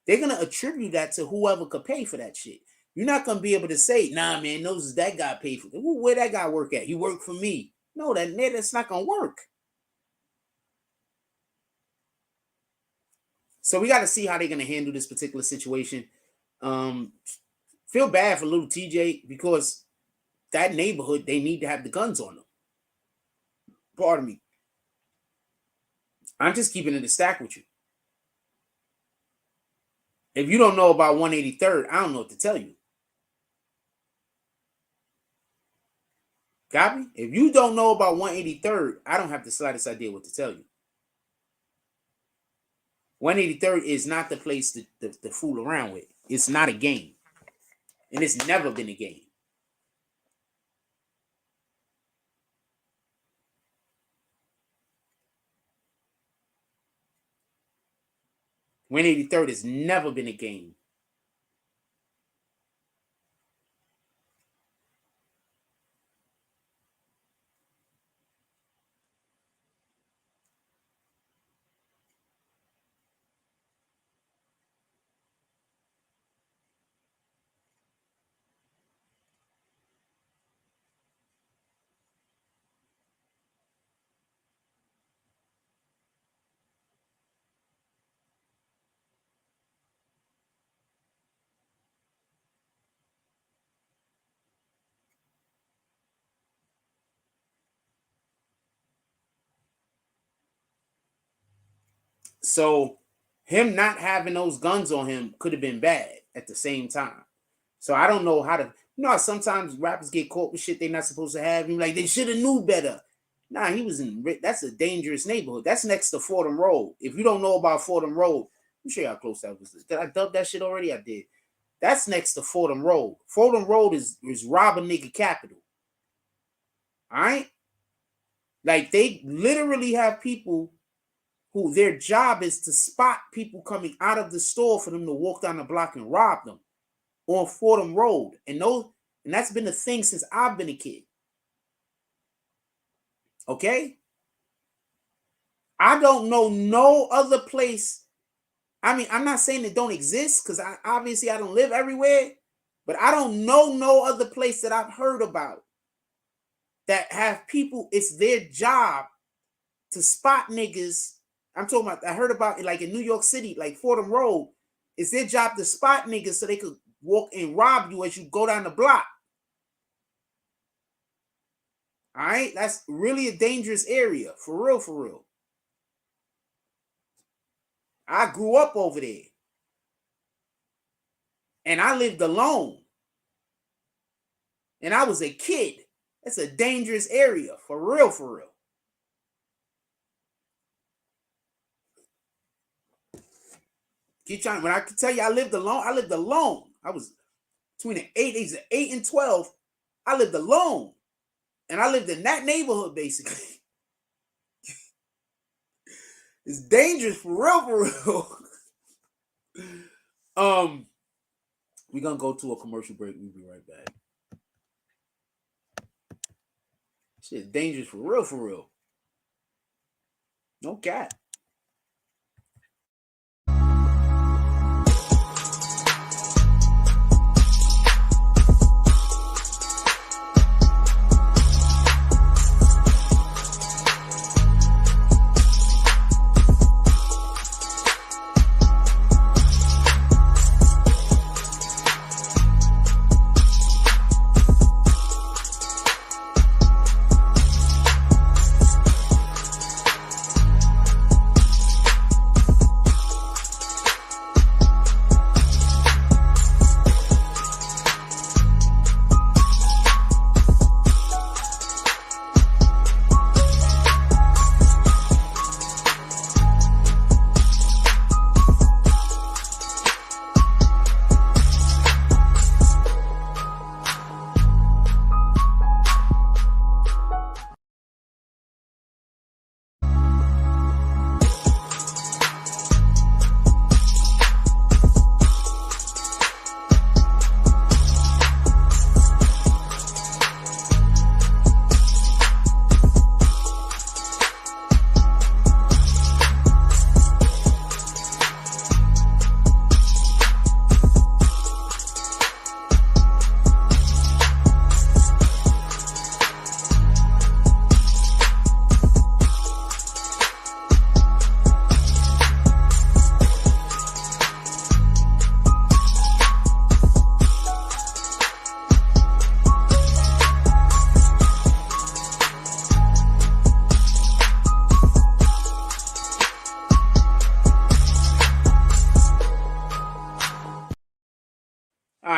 they're going to attribute that to whoever could pay for that shit. You're not going to be able to say, nah, man, those that guy paid for it. Where that guy work at? He worked for me. No, that's not going to work. So we got to see how they're going to handle this particular situation. Feel bad for Lil TJay because that neighborhood, they need to have the guns on them. Pardon me. I'm just keeping it a stack with you. If you don't know about 183rd, I don't know what to tell you. Copy? If you don't know about 183rd, I don't have the slightest idea what to tell you. 183rd is not the place to fool around with. It's not a game. And it's never been a game. 183rd has never been a game. So him not having those guns on him could have been bad at the same time. So I don't know how to, you know how sometimes rappers get caught with shit they're not supposed to have. Like they should have knew better. Nah, he was in, that's a dangerous neighborhood. That's next to Fordham Road. If you don't know about Fordham Road, let me show you how close that was. Did I dub that shit already? I did. That's next to Fordham Road. Fordham Road is rob a nigga capital. All right? Like they literally have people who their job is to spot people coming out of the store for them to walk down the block and rob them on Fordham Road. And that's been a thing since I've been a kid. Okay? I don't know no other place. I mean, I'm not saying it don't exist because obviously I don't live everywhere, but I don't know no other place that I've heard about that have people, it's their job to spot niggas. I'm talking about, I heard about it like in New York City, like Fordham Road. It's their job to spot niggas so they could walk and rob you as you go down the block. All right? That's really a dangerous area. For real, for real. I grew up over there. And I lived alone. And I was a kid. It's a dangerous area. For real, for real. Keep trying. When I could tell you I lived alone, I lived alone. I was between the ages of 8 and 12. I lived alone. And I lived in that neighborhood, basically. It's dangerous for real, for real. We're gonna go to a commercial break. We'll be right back. Shit's dangerous for real, for real. No cap.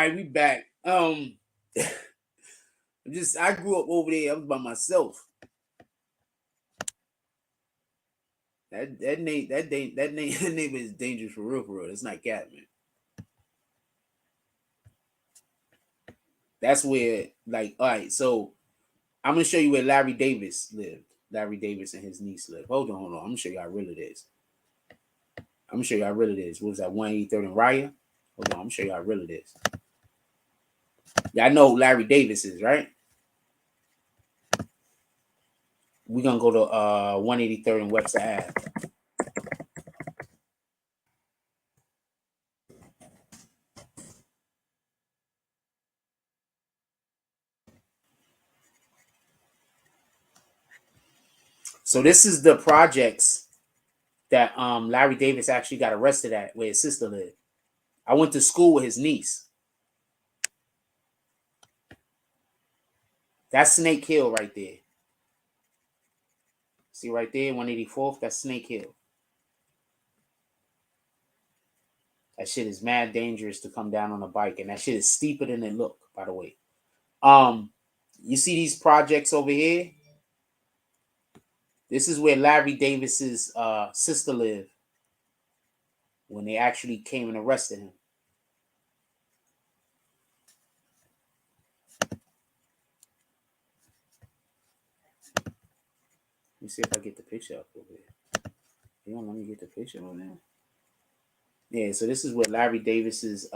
right, we back. I grew up over there. I was by myself. That name is dangerous for real. It's not cat, man. That's where, like, all right. So I'm gonna show you where Larry Davis lived. Larry Davis and his niece lived. Hold on. I'm gonna show you how real it is. What was that, 183rd and Raya? Hold on. I'm gonna show you how real it is. Y'all know who Larry Davis is, right? We're gonna go to 183rd and Webster Ave. So this is the projects that Larry Davis actually got arrested at, where his sister lived. I went to school with his niece. That's Snake Hill right there. See right there, 184th? That's Snake Hill. That shit is mad dangerous to come down on a bike, and that shit is steeper than it look, by the way. You see these projects over here? This is where Larry Davis's sister lived when they actually came and arrested him. Let me see if I get the picture up over here. You don't let me get the picture on there. Yeah, so this is where Larry Davis's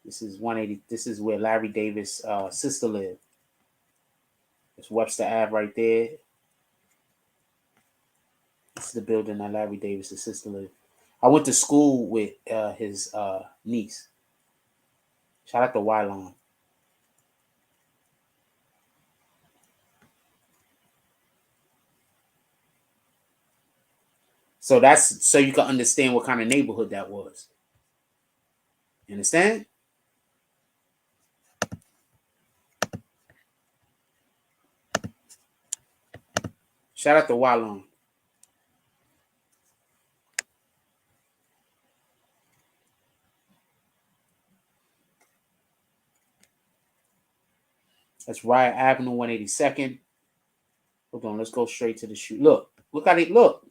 this is 180. This is where Larry Davis' sister lived. It's Webster Ave right there. This is the building that Larry Davis' sister lived. I went to school with his niece. Shout out to Wylon. So that's so you can understand what kind of neighborhood that was. You understand? Shout out to Wylon. That's Riot Avenue, 182nd. Hold on, let's go straight to the shoot. Look how they look.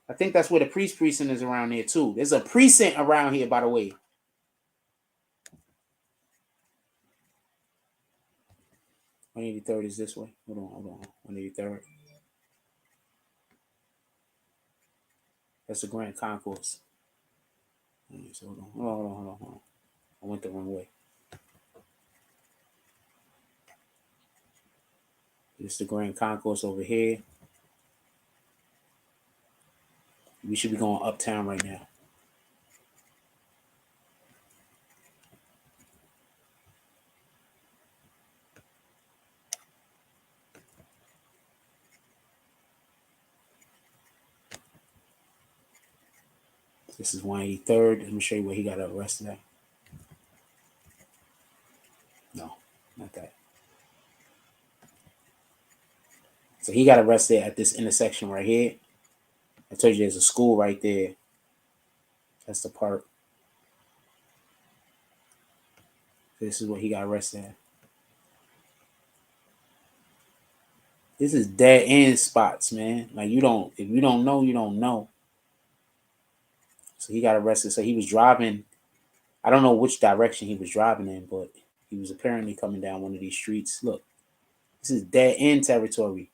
I think that's where the precinct is around here too. There's a precinct around here, by the way. One 183rd is this way. Hold on. 183rd. That's the Grand Concourse. So hold on. I went the wrong way. This is the Grand Concourse over here. We should be going uptown right now. This is 183rd. Let me show you where he got arrested at. No, not that. So he got arrested at this intersection right here. I told you there's a school right there. That's the park. This is where he got arrested at. This is dead end spots, man. Like if you don't know, you don't know. So he got arrested. So he was driving. I don't know which direction he was driving in, but he was apparently coming down one of these streets. Look, this is dead end territory.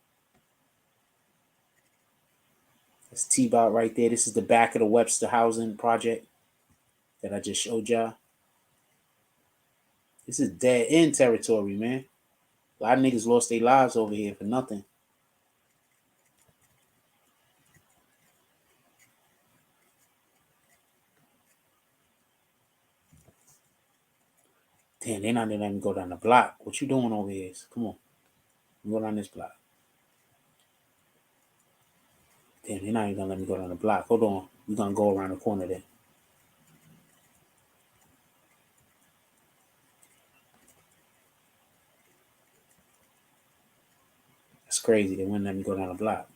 That's T-Bot right there. This is the back of the Webster housing project that I just showed y'all. This is dead end territory, man. A lot of niggas lost their lives over here for nothing. Damn, they not gonna let me go down the block. What you doing over here? Come on. Go down this block. Damn, they're not even gonna let me go down the block. Hold on. We're gonna go around the corner there. That's crazy. They wouldn't let me go down the block.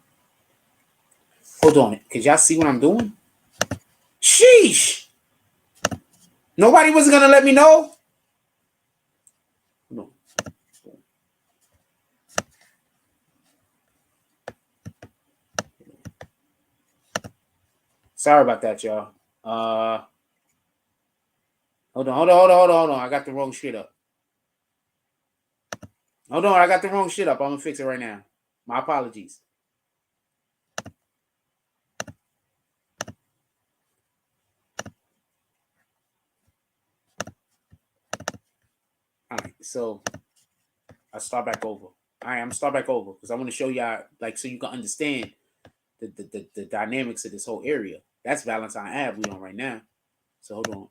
Hold on. Could y'all see what I'm doing? Sheesh. Nobody was gonna let me know. No. Sorry about that, y'all. Hold on. I got the wrong shit up. Hold on, I got the wrong shit up. I'm gonna fix it right now. My apologies. All right, so I start back over. All right, I'm gonna start back over because I want to show y'all, like, so you can understand the dynamics of this whole area. That's Valentine Ave we on right now. So hold on.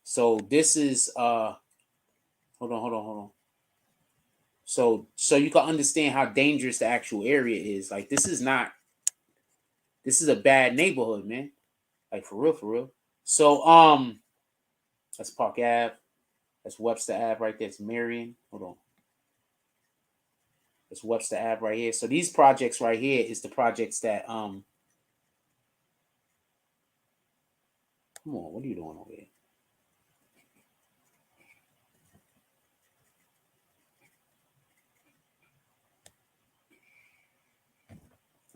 So this is hold on. So you can understand how dangerous the actual area is. Like, this is a bad neighborhood, man. Like, for real. So that's Park Ave. That's Webster Ave right there. It's Marion. Hold on. That's Webster Ave right here. So these projects right here is the projects that come on, what are you doing over here?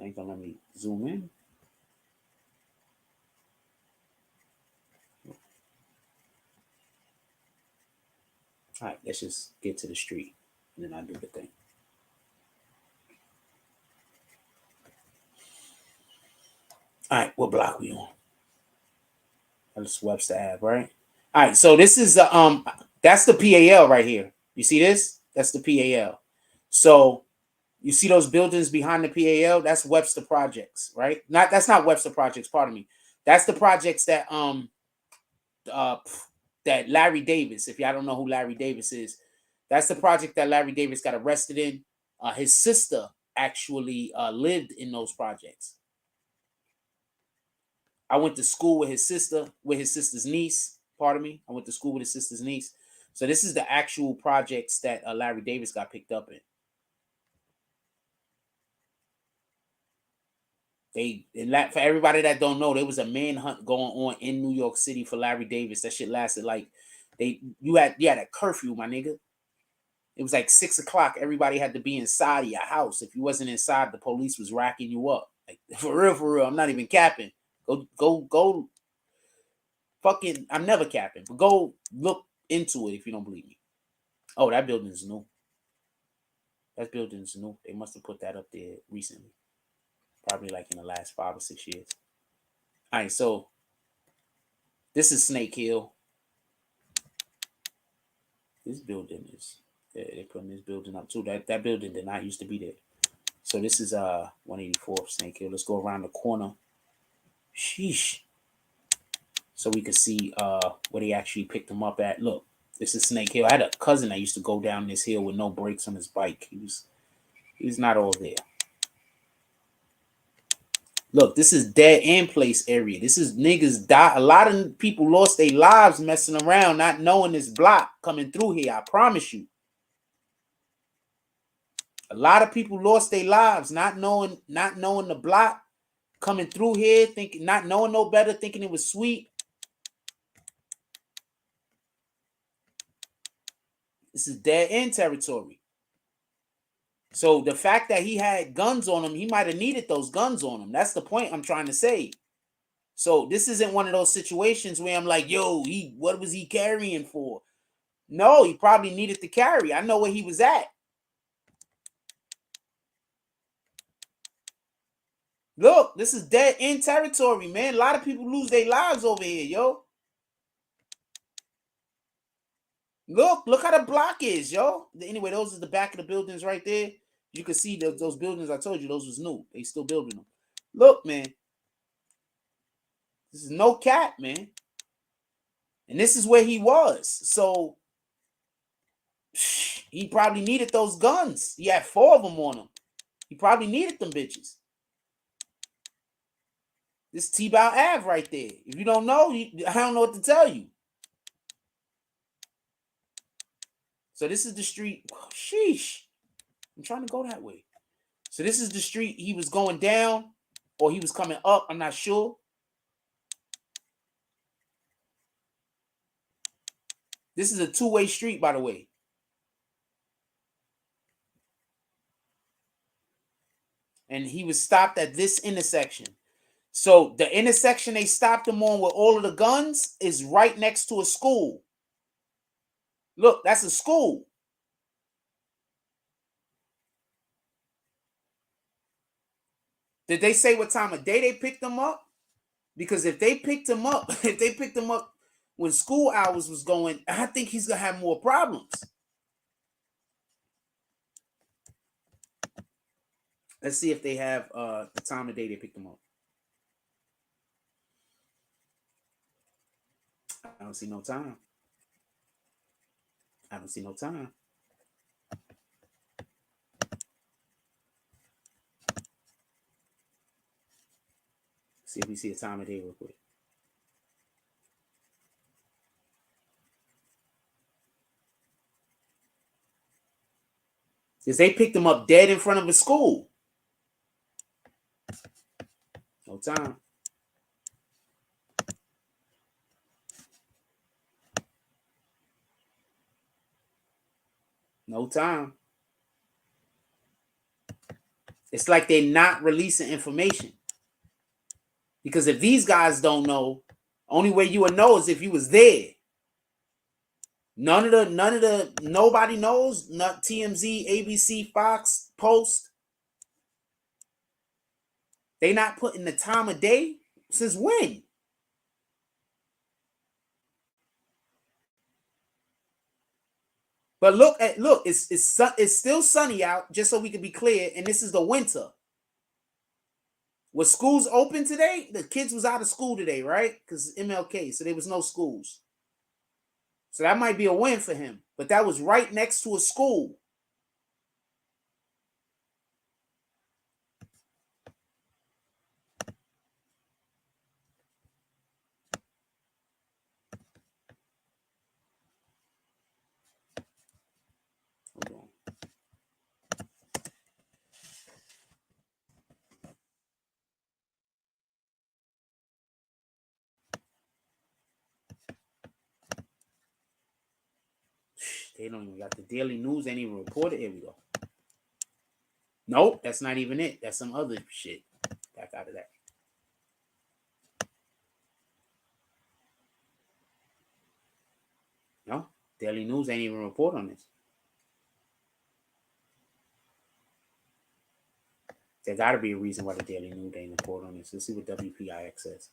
Ain't gonna let me zoom in. All right, let's just get to the street and then I do the thing. All right, what block we on? That's Webster Ave, right? All right, so this is that's the PAL right here. You see this? That's the PAL. So you see those buildings behind the PAL? That's Webster Projects, right? That's not Webster Projects, pardon me. That's the projects that that Larry Davis, if y'all don't know who Larry Davis is, that's the project that Larry Davis got arrested in. His sister actually lived in those projects. I went to school with his sister's niece. Pardon me. I went to school with his sister's niece. So this is the actual projects that Larry Davis got picked up in. For everybody that don't know, there was a manhunt going on in New York City for Larry Davis. That shit lasted like you had a curfew, my nigga. It was like 6 o'clock. Everybody had to be inside of your house. If you wasn't inside, the police was racking you up. Like, for real. I'm not even capping. Go. Fucking, I'm never capping. But go look into it if you don't believe me. Oh, that building's new. That building's new. They must have put that up there recently. Probably like in the last 5 or 6 years. All right, so this is Snake Hill. This building is, they're putting this building up too. That building did not used to be there. So this is 184th Snake Hill. Let's go around the corner. Sheesh. So we could see where they actually picked him up at. Look, this is Snake Hill. I had a cousin that used to go down this hill with no brakes on his bike. He was not all there. Look, this is dead end place area. This is niggas die. A lot of people lost their lives messing around, not knowing this block coming through here. I promise you. A lot of people lost their lives not knowing the block coming through here, thinking, not knowing no better, thinking it was sweet. This is dead end territory. So the fact that he had guns on him, he might have needed those guns on him. That's the point I'm trying to say. So this isn't one of those situations where I'm like, yo, what was he carrying for? No, he probably needed to carry. I know where he was at. Look, this is dead end territory, man. A lot of people lose their lives over here, yo. Look how the block is, yo. Anyway, those are the back of the buildings right there. You can see those buildings I told you, those was new. They still building them. Look, man. This is no cap, man. And this is where he was. So he probably needed those guns. He had 4 of them on him. He probably needed them bitches. This T-Bow Ave right there. If you don't know, I don't know what to tell you. So this is the street. Oh, sheesh. I'm trying to go that way. So this is the street he was going down, or he was coming up. I'm not sure. This is a two-way street, by the way. And he was stopped at this intersection. So the intersection they stopped him on with all of the guns is right next to a school. Look, that's a school. Did they say what time of day they picked him up? Because if they picked him up, when school hours was going, I think he's gonna have more problems. Let's see if they have the time of day they picked him up. I don't see no time. I don't see no time. See if we see a time of day real quick. Because they picked him up dead in front of a school. No time. No time. It's like they're not releasing information. Because if these guys don't know, only way you would know is if you was there. Nobody knows. Not TMZ, ABC, Fox, Post. They not putting the time of day. Since when? But look, it's still sunny out, just so we can be clear, and this is the winter. Was schools open today? The kids was out of school today, right? Because MLK, so there was no schools. So that might be a win for him. But that was right next to a school. Hold on. They don't even got the Daily News. Ain't even reported. Here we go. Nope, that's not even it. That's some other shit. Back out of that. No, Daily News ain't even report on this. There got to be a reason why the Daily News ain't report on this. Let's see what WPIX says.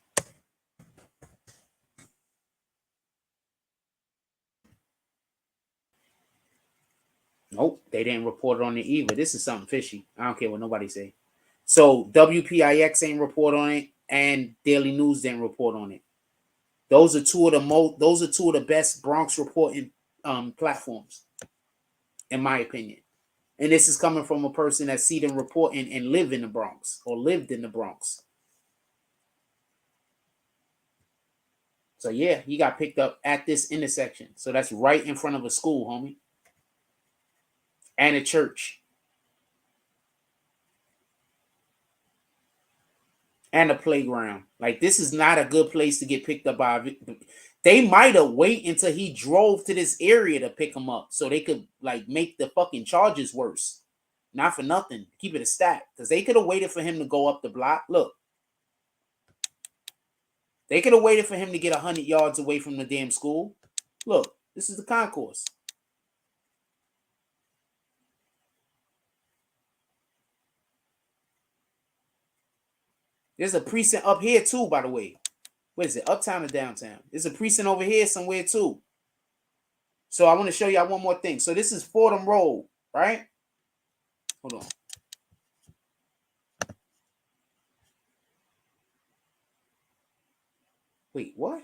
Nope, they didn't report on it either. This is something fishy. I don't care what nobody say. So WPIX ain't report on it, and Daily News didn't report on it. Those are two of the best Bronx reporting platforms, in my opinion. And this is coming from a person that see them reporting and live in the Bronx or lived in the Bronx. So yeah, he got picked up at this intersection. So that's right in front of a school, homie. And a church. And a playground. Like, this is not a good place to get picked up by. They might have waited until he drove to this area to pick him up so they could, like, make the fucking charges worse. Not for nothing. Keep it a stack. Because they could have waited for him to go up the block. Look. They could have waited for him to get 100 yards away from the damn school. Look, this is the concourse. There's a precinct up here too, by the way. What is it? Uptown or downtown? There's a precinct over here somewhere too. So I want to show y'all one more thing. So this is Fordham Road, right? Hold on. Wait, what?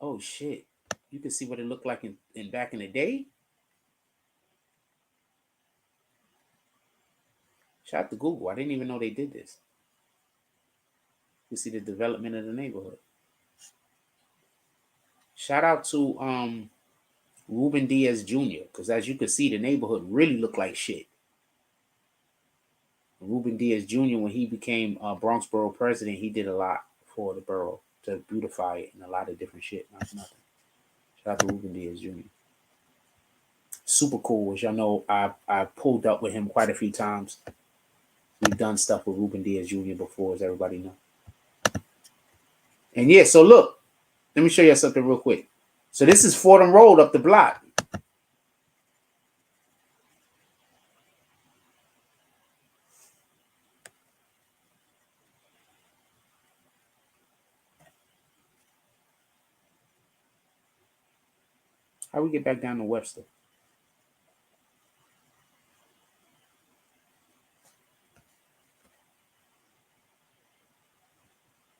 Oh shit. You can see what it looked like in back in the day. Shout out to Google. I didn't even know they did this. You see the development of the neighborhood. Shout out to Ruben Diaz Jr. Because as you can see, the neighborhood really looked like shit. Ruben Diaz Jr., when he became Bronx borough president, he did a lot for the borough to beautify it and a lot of different shit. Not nothing. Shout out to Ruben Diaz Jr. Super cool. As y'all know, I pulled up with him quite a few times. We've done stuff with Ruben Diaz Jr. before, as everybody know. And yeah, so look, let me show you something real quick. So this is Fordham Road up the block. How we get back down to Webster?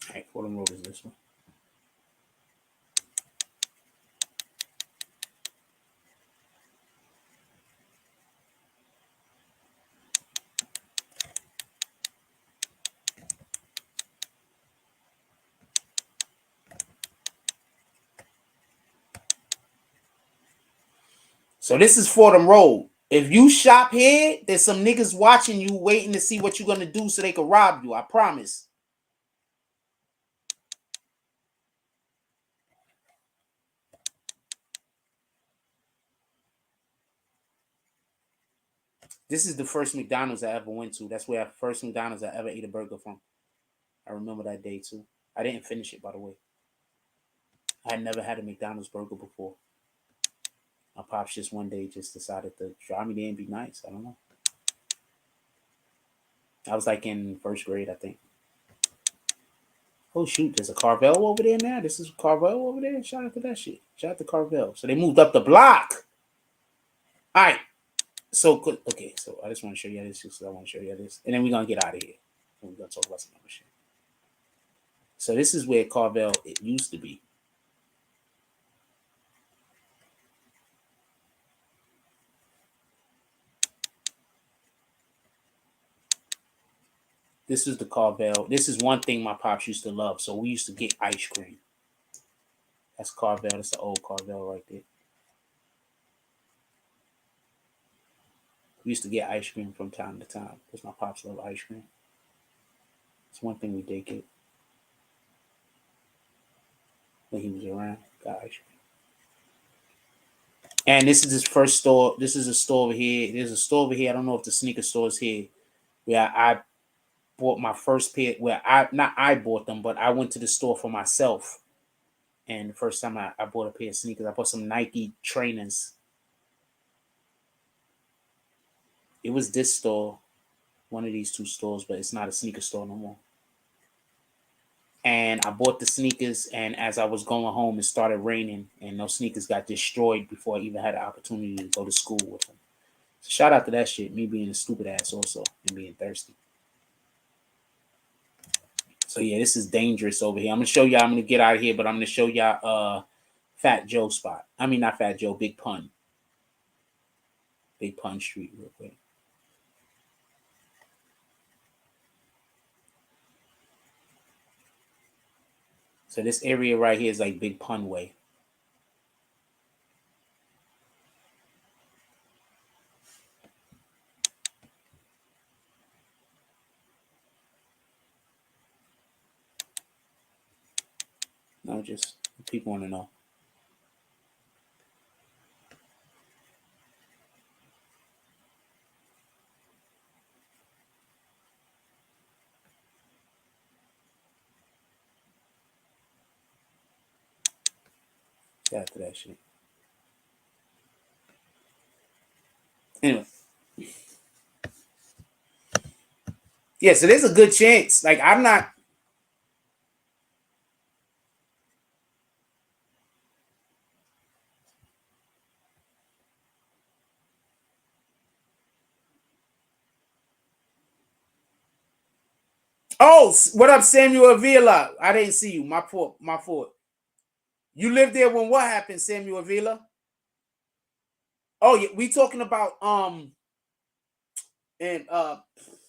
All right, Fordham Road is this one. So this is Fordham Road. If you shop here, there's some niggas watching you, waiting to see what you're gonna do so they can rob you. I promise. This is the first McDonald's I ever went to. That's where the first McDonald's I ever ate a burger from. I remember that day too. I didn't finish it, by the way. I had never had a McDonald's burger before. My pops just one day just decided to drive me there and be nice. I don't know. I was like in first grade, I think. Oh shoot, there's a Carvel over there now. This is Carvel over there. Shout out to that shit. Shout out to Carvel. So they moved up the block. All right. So good. Okay, so I just want to show you this because I want to show you this. And then we're gonna get out of here. And we're gonna talk about some other shit. So this is where Carvel it used to be. This is the Carvel. This is one thing my pops used to love. So we used to get ice cream. That's Carvel. That's the old Carvel right there. We used to get ice cream from time to time because my pops love ice cream. It's one thing we did get when he was around. Got ice cream. And this is his first store. This is a store over here. There's a store over here. I don't know if the sneaker store is here. Where I bought my first pair. Where I bought them, but I went to the store for myself. And the first time I bought a pair of sneakers, I bought some Nike trainers. It was this store, one of these two stores, but it's not a sneaker store no more. And I bought the sneakers, and as I was going home, it started raining, and those sneakers got destroyed before I even had the opportunity to go to school with them. So shout out to that shit, me being a stupid ass also, and being thirsty. So yeah, this is dangerous over here. I'm gonna show y'all, I'm gonna get out of here, but I'm gonna show y'all Fat Joe spot. I mean not Fat Joe, Big Pun. Big Pun Street real quick. So this area right here is like Big Pun Way. No, just people want to know. Shout out to that shit. Anyway. Yeah, so there's a good chance. Like, I'm not. Oh, what up, Samuel Avila? I didn't see you. My fault. My fault. You lived there when what happened, Samuel Avila? Oh, yeah, we talking about and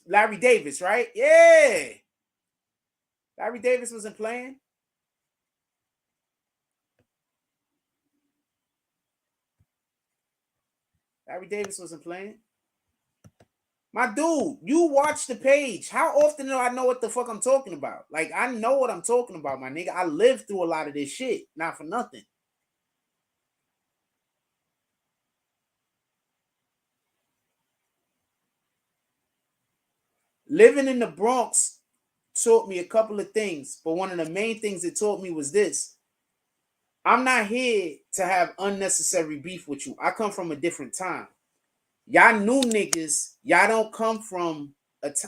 Larry Davis, right? Yeah. Larry Davis wasn't playing. Larry Davis wasn't playing. My dude, you watch the page. How often do I know what the fuck I'm talking about? Like, I know what I'm talking about, my nigga. I lived through a lot of this shit. Not for nothing. Living in the Bronx taught me a couple of things, but one of the main things it taught me was this. I'm not here to have unnecessary beef with you. I come from a different time. Y'all new niggas, y'all don't come from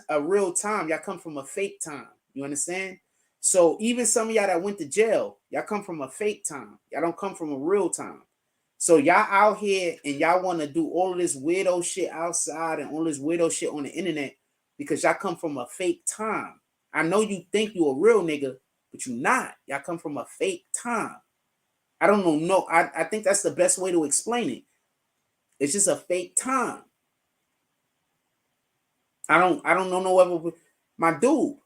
a real time. Y'all come from a fake time. You understand? So even some of y'all that went to jail, y'all come from a fake time. Y'all don't come from a real time. So y'all out here and y'all want to do all of this weirdo shit outside and all this weirdo shit on the internet because y'all come from a fake time. I know you think you a real nigga, but you not. Y'all come from a fake time. I don't know. No, I think that's the best way to explain it. It's just a fake time. I don't know no other. My dude,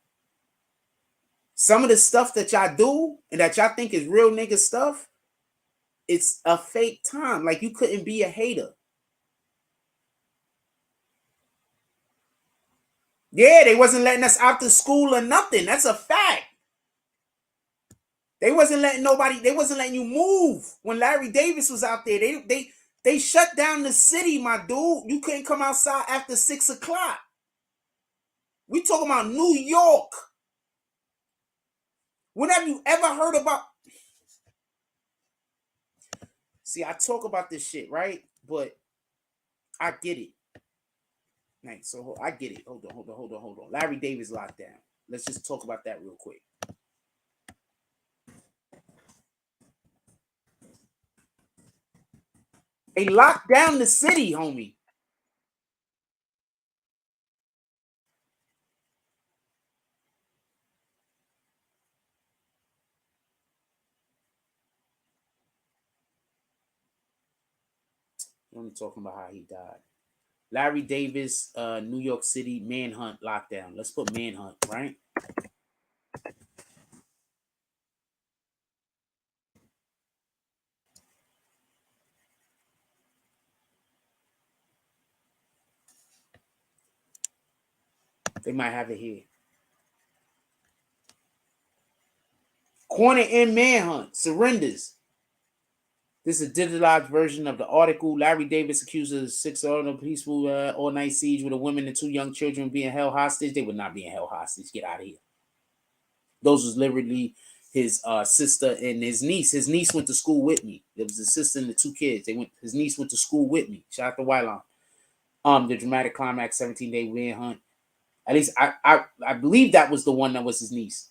some of the stuff that y'all do and that y'all think is real nigga stuff, it's a fake time. Like, you couldn't be a hater. Yeah, they wasn't letting us out to school or nothing. That's a fact. They wasn't letting nobody, they wasn't letting you move when Larry Davis was out there. They shut down the city, my dude. You couldn't come outside after 6 o'clock. We talking about New York. When have you ever heard about? See, I talk about this shit, right? But I get it. Right, so I get it. Hold on. Larry Davis locked down. Let's just talk about that real quick. They locked down the city, homie. I'm talking about how he died. Larry Davis, New York City, manhunt lockdown. Let's put manhunt, right? They might have it here. Corner in manhunt, surrenders. This is a digitalized version of the article. Larry Davis accused of 6 hour peaceful all-night siege with a woman and 2 young children being held hostage. They were not being held hostage. Get out of here. Those was literally his sister and his niece. His niece went to school with me. There was his sister and the 2 kids. His niece went to school with me. Shout out to Wylon. The dramatic climax, 17-day manhunt. At least I believe that was the one that was his niece.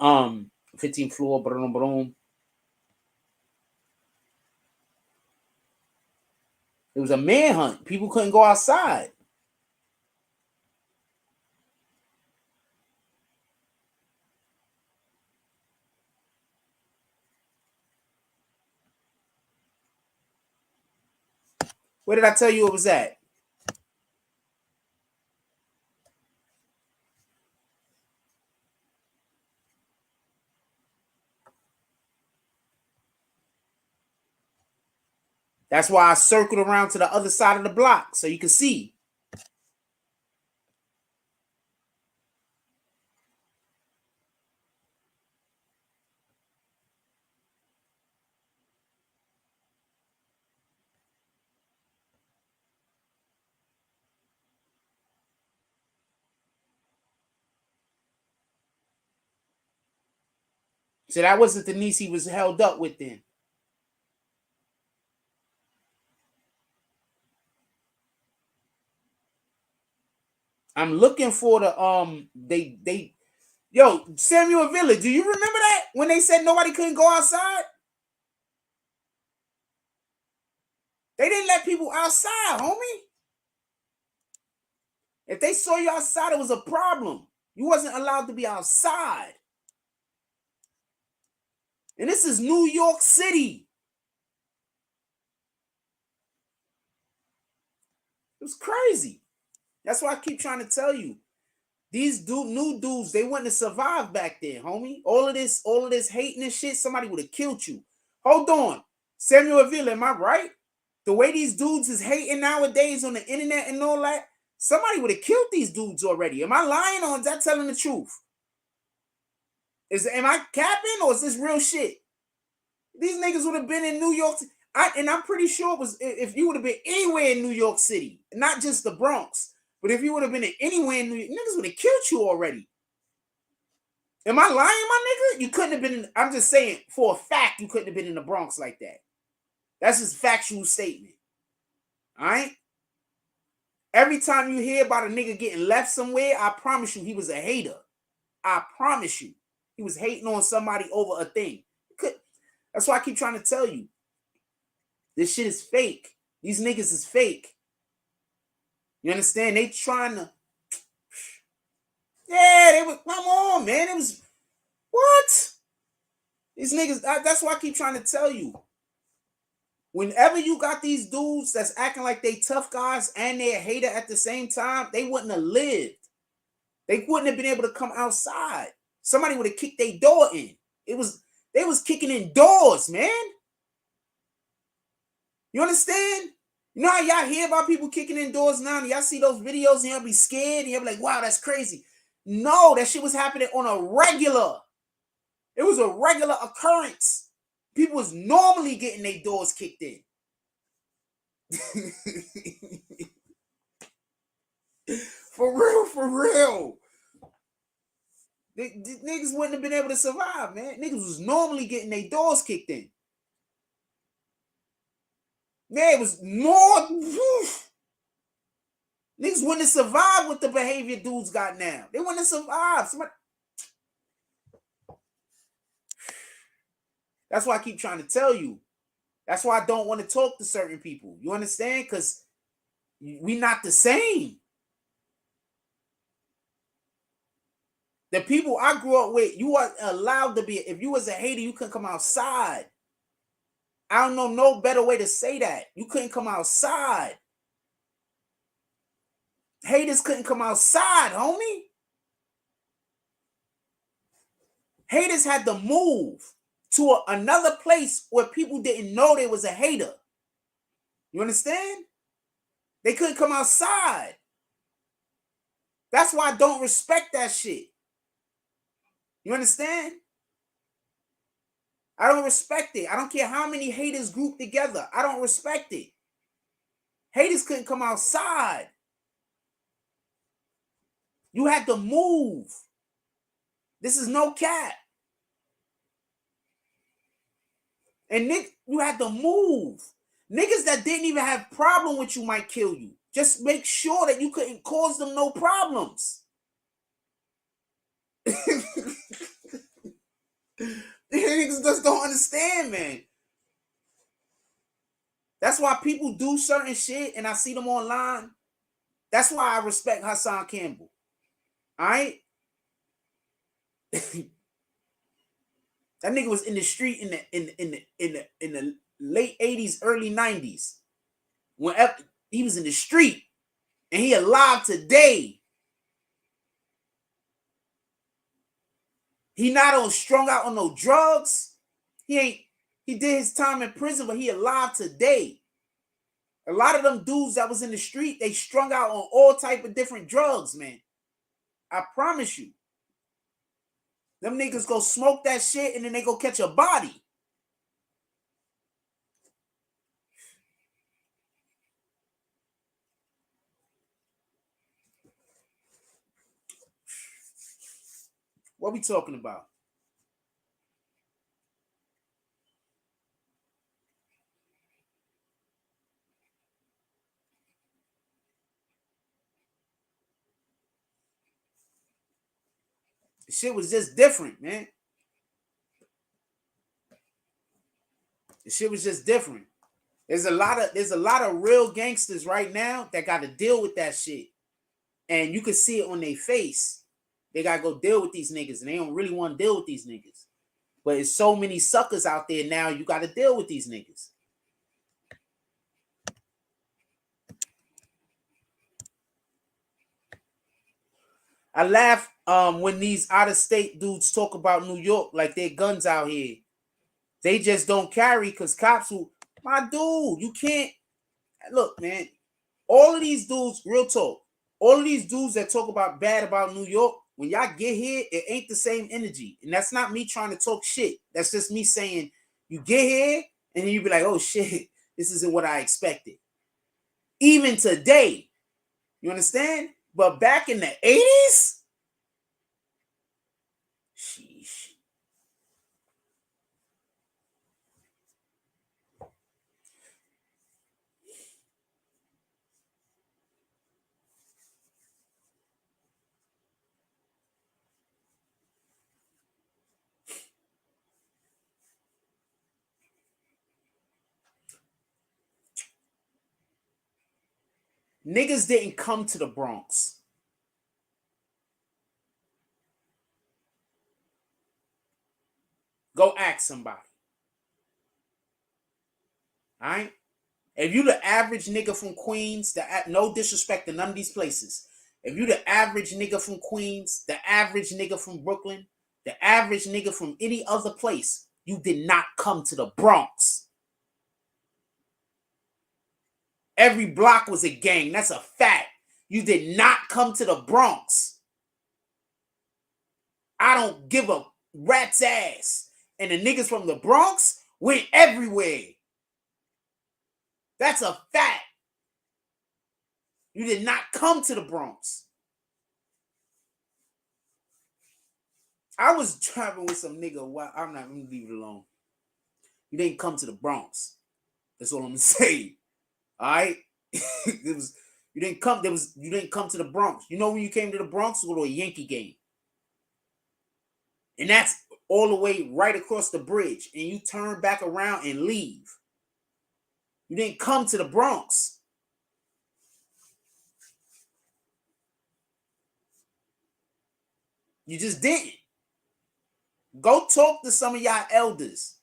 15th floor, boom. It was a manhunt. People couldn't go outside. Where did I tell you it was at? That's why I circled around to the other side of the block so you can see. So that wasn't the niece he was held up with then. I'm looking for the yo, Samuel Villa, do you remember that? When they said nobody couldn't go outside? They didn't let people outside, homie. If they saw you outside, it was a problem. You wasn't allowed to be outside. And this is New York City. It was crazy. That's why I keep trying to tell you. These new dudes, they wouldn't have survived back then, homie. All of this hating and shit, somebody would have killed you. Hold on. Samuel Villa, am I right? The way these dudes is hating nowadays on the internet and all that, somebody would have killed these dudes already. Am I lying or is that telling the truth? Am I capping or is this real shit? These niggas would have been in New York. And I'm pretty sure it was if you would have been anywhere in New York City, not just the Bronx, but if you would have been anywhere in New York, niggas would have killed you already. Am I lying, my nigga? You couldn't have been I'm just saying, for a fact, you couldn't have been in the Bronx like that. That's just a factual statement. All right? Every time you hear about a nigga getting left somewhere, I promise you he was a hater. I promise you. He was hating on somebody over a thing. That's why I keep trying to tell you. This shit is fake. These niggas is fake. You understand? They trying to... Yeah, they was... Come on, man. It was... What? These niggas... That's why I keep trying to tell you. Whenever you got these dudes that's acting like they tough guys and they're a hater at the same time, they wouldn't have lived. They wouldn't have been able to come outside. Somebody would have kicked their door in. They was kicking in doors, man. You understand? You know how y'all hear about people kicking in doors now and y'all see those videos and y'all be scared and y'all be like, wow, that's crazy. No, that shit was happening on a regular. It was a regular occurrence. People was normally getting their doors kicked in. For real, for real. Niggas wouldn't have been able to survive, man. Niggas was normally getting their doors kicked in. Man, it was more. Niggas wouldn't have survived with the behavior dudes got now. They wouldn't have survived. That's why I keep trying to tell you. That's why I don't want to talk to certain people. You understand? Because we not the same. The people I grew up with, you are allowed to be. If you was a hater, you couldn't come outside. I don't know no better way to say that. You couldn't come outside. Haters couldn't come outside, homie. Haters had to move to another place where people didn't know they was a hater. You understand? They couldn't come outside. That's why I don't respect that shit. You understand? I don't respect it. I don't care how many haters group together. I don't respect it. Haters couldn't come outside. You had to move. This is no cap. And you had to move. Niggas that didn't even have problem with you might kill you. Just make sure that you couldn't cause them no problems. Niggas just don't understand, man. That's why people do certain shit and I see them online. That's why I respect Hassan Campbell. All right? That nigga was in the street in the late 80s, early 90s. Whenever he was in the street and he alive today. He not strung out on no drugs. He did his time in prison, but he alive today. A lot of them dudes that was in the street, they strung out on all type of different drugs, man. I promise you. Them niggas go smoke that shit and then they go catch a body. What we talking about? The shit was just different, man. The shit was just different. There's a lot of real gangsters right now that got to deal with that shit. And you can see it on their face. They got to go deal with these niggas. And they don't really want to deal with these niggas. But there's so many suckers out there now, you got to deal with these niggas. I laugh when these out-of-state dudes talk about New York like they're guns out here. They just don't carry because cops will... My dude, you can't... Look, man. All of these dudes, real talk, all of these dudes that talk about bad about New York, when y'all get here, it ain't the same energy. And that's not me trying to talk shit. That's just me saying, you get here, and then you be like, oh shit, this isn't what I expected. Even today, you understand? But back in the 80s, sheesh. Niggas didn't come to the Bronx. Go ask somebody. All right? If you the average nigga from Queens, no disrespect to none of these places. If you the average nigga from Queens, the average nigga from Brooklyn, the average nigga from any other place, you did not come to the Bronx. Every block was a gang. That's a fact. You did not come to the Bronx. I don't give a rat's ass. And the niggas from the Bronx went everywhere. That's a fact. You did not come to the Bronx. I was traveling with some nigga. I'm not going to leave it alone. You didn't come to the Bronx. That's all I'm going to say. All right? You didn't come to the Bronx. You know when you came to the Bronx? Go to a Yankee game. And that's all the way right across the bridge. And you turn back around and leave. You didn't come to the Bronx. You just didn't. Go talk to some of y'all elders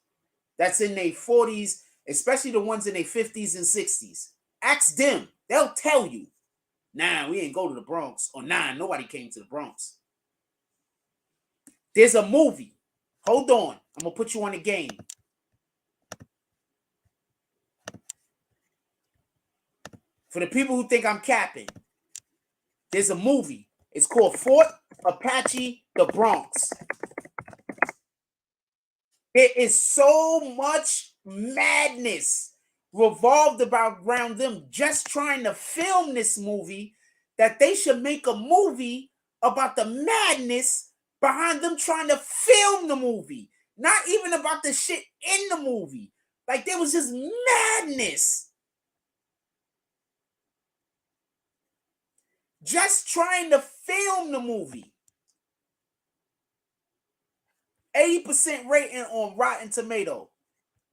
that's in their 40s, especially the ones in their 50s and 60s. Ask them. They'll tell you. Nah, we ain't go to the Bronx. Or nah, nobody came to the Bronx. There's a movie. Hold on. I'm going to put you on the game. For the people who think I'm capping, there's a movie. It's called Fort Apache, the Bronx. There is so much madness revolved around them just trying to film this movie that they should make a movie about the madness behind them trying to film the movie. Not even about the shit in the movie. Like, there was just madness. Just trying to film the movie. 80% rating on Rotten Tomato.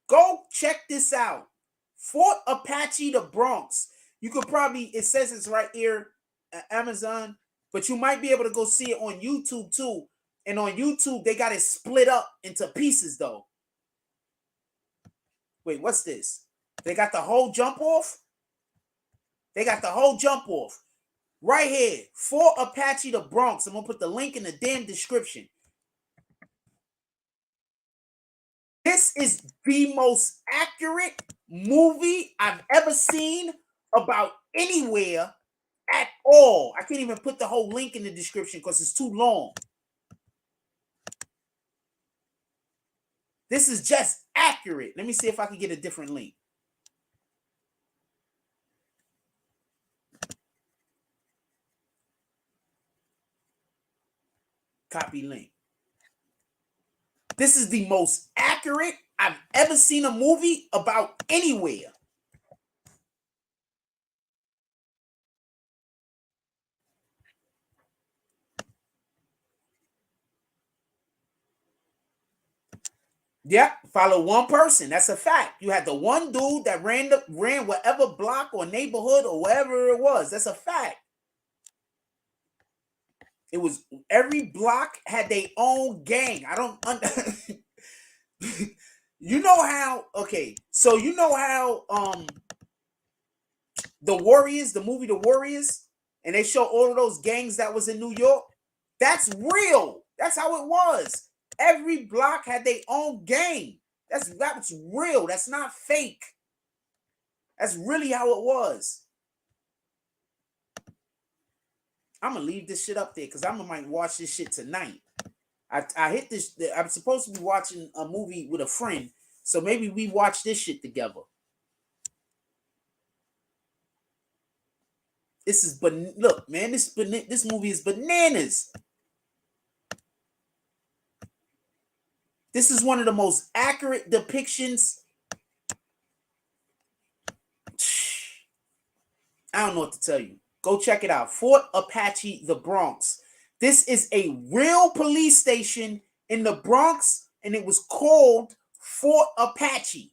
Go check this out. Fort Apache, the Bronx. You could probably, it says it's right here at Amazon, but you might be able to go see it on YouTube too. And on YouTube, they got it split up into pieces though. Wait, what's this? They got the whole jump off? They got the whole jump off. Right here, Fort Apache, the Bronx. I'm going to put the link in the damn description. This is the most accurate movie I've ever seen about anywhere at all. I can't even put the whole link in the description because it's too long. This is just accurate. Let me see if I can get a different link. Copy link. This is the most accurate I've ever seen a movie about anywhere. Yeah, follow one person. That's a fact. You had the one dude that ran whatever block or neighborhood or wherever it was. That's a fact. It was every block had their own gang. I don't you know how, okay, so you know how the Warriors, the movie The Warriors, and they show all of those gangs that was in New York? That's real. That's how it was. Every block had their own gang. That was real. That's not fake. That's really how it was. I'm gonna leave this shit up there because I'm gonna might watch this shit tonight. I hit this. I'm supposed to be watching a movie with a friend, so maybe we watch this shit together. This is look, man. This movie is bananas. This is one of the most accurate depictions. I don't know what to tell you. Go check it out. Fort Apache, the Bronx. This is a real police station in the Bronx, and it was called Fort Apache.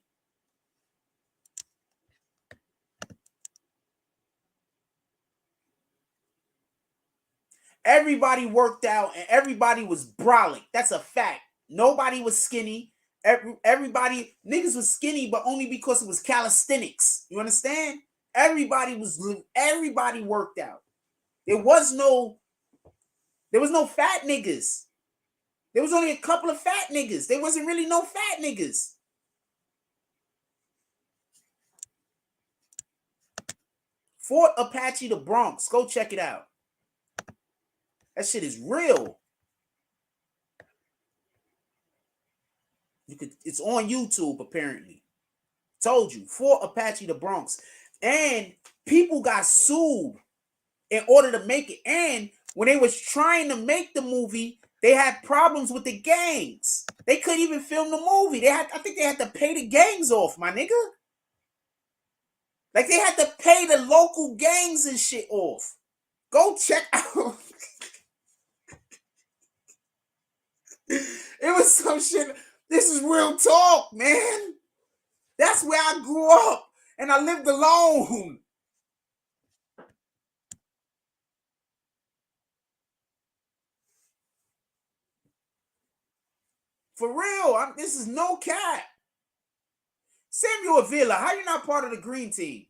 Everybody worked out and everybody was brolic. That's a fact. Nobody was skinny. Everybody, niggas was skinny, but only because it was calisthenics. You understand? Everybody worked out. There was no fat niggas. There was only a couple of fat niggas. There wasn't really no fat niggas. Fort Apache, the Bronx. Go check it out. That shit is real. It's on YouTube, apparently. Told you. Fort Apache, the Bronx. And people got sued in order to make it. And when they was trying to make the movie, they had problems with the gangs. They couldn't even film the movie. I think they had to pay the gangs off, my nigga. Like, they had to pay the local gangs and shit off. Go check out. It was some shit. This is real talk, man. That's where I grew up. And I lived alone. For real. This is no cap. Samuel Avila, how you not part of the green team?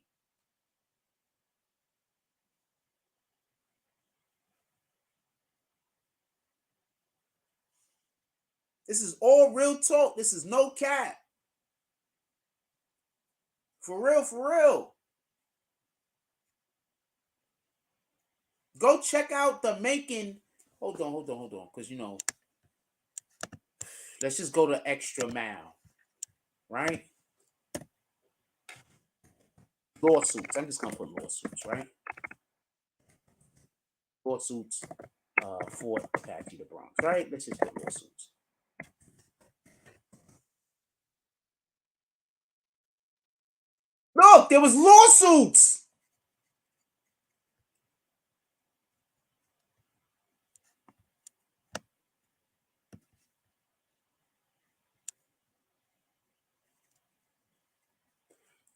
This is all real talk. This is no cap. For real, for real. Go check out the making. Hold on. Because, you know, let's just go to extra mile. Right? Lawsuits. I'm just going to put lawsuits, right? Lawsuits, Fort Apache, the Bronx, right? Let's just put lawsuits. Look, there was lawsuits.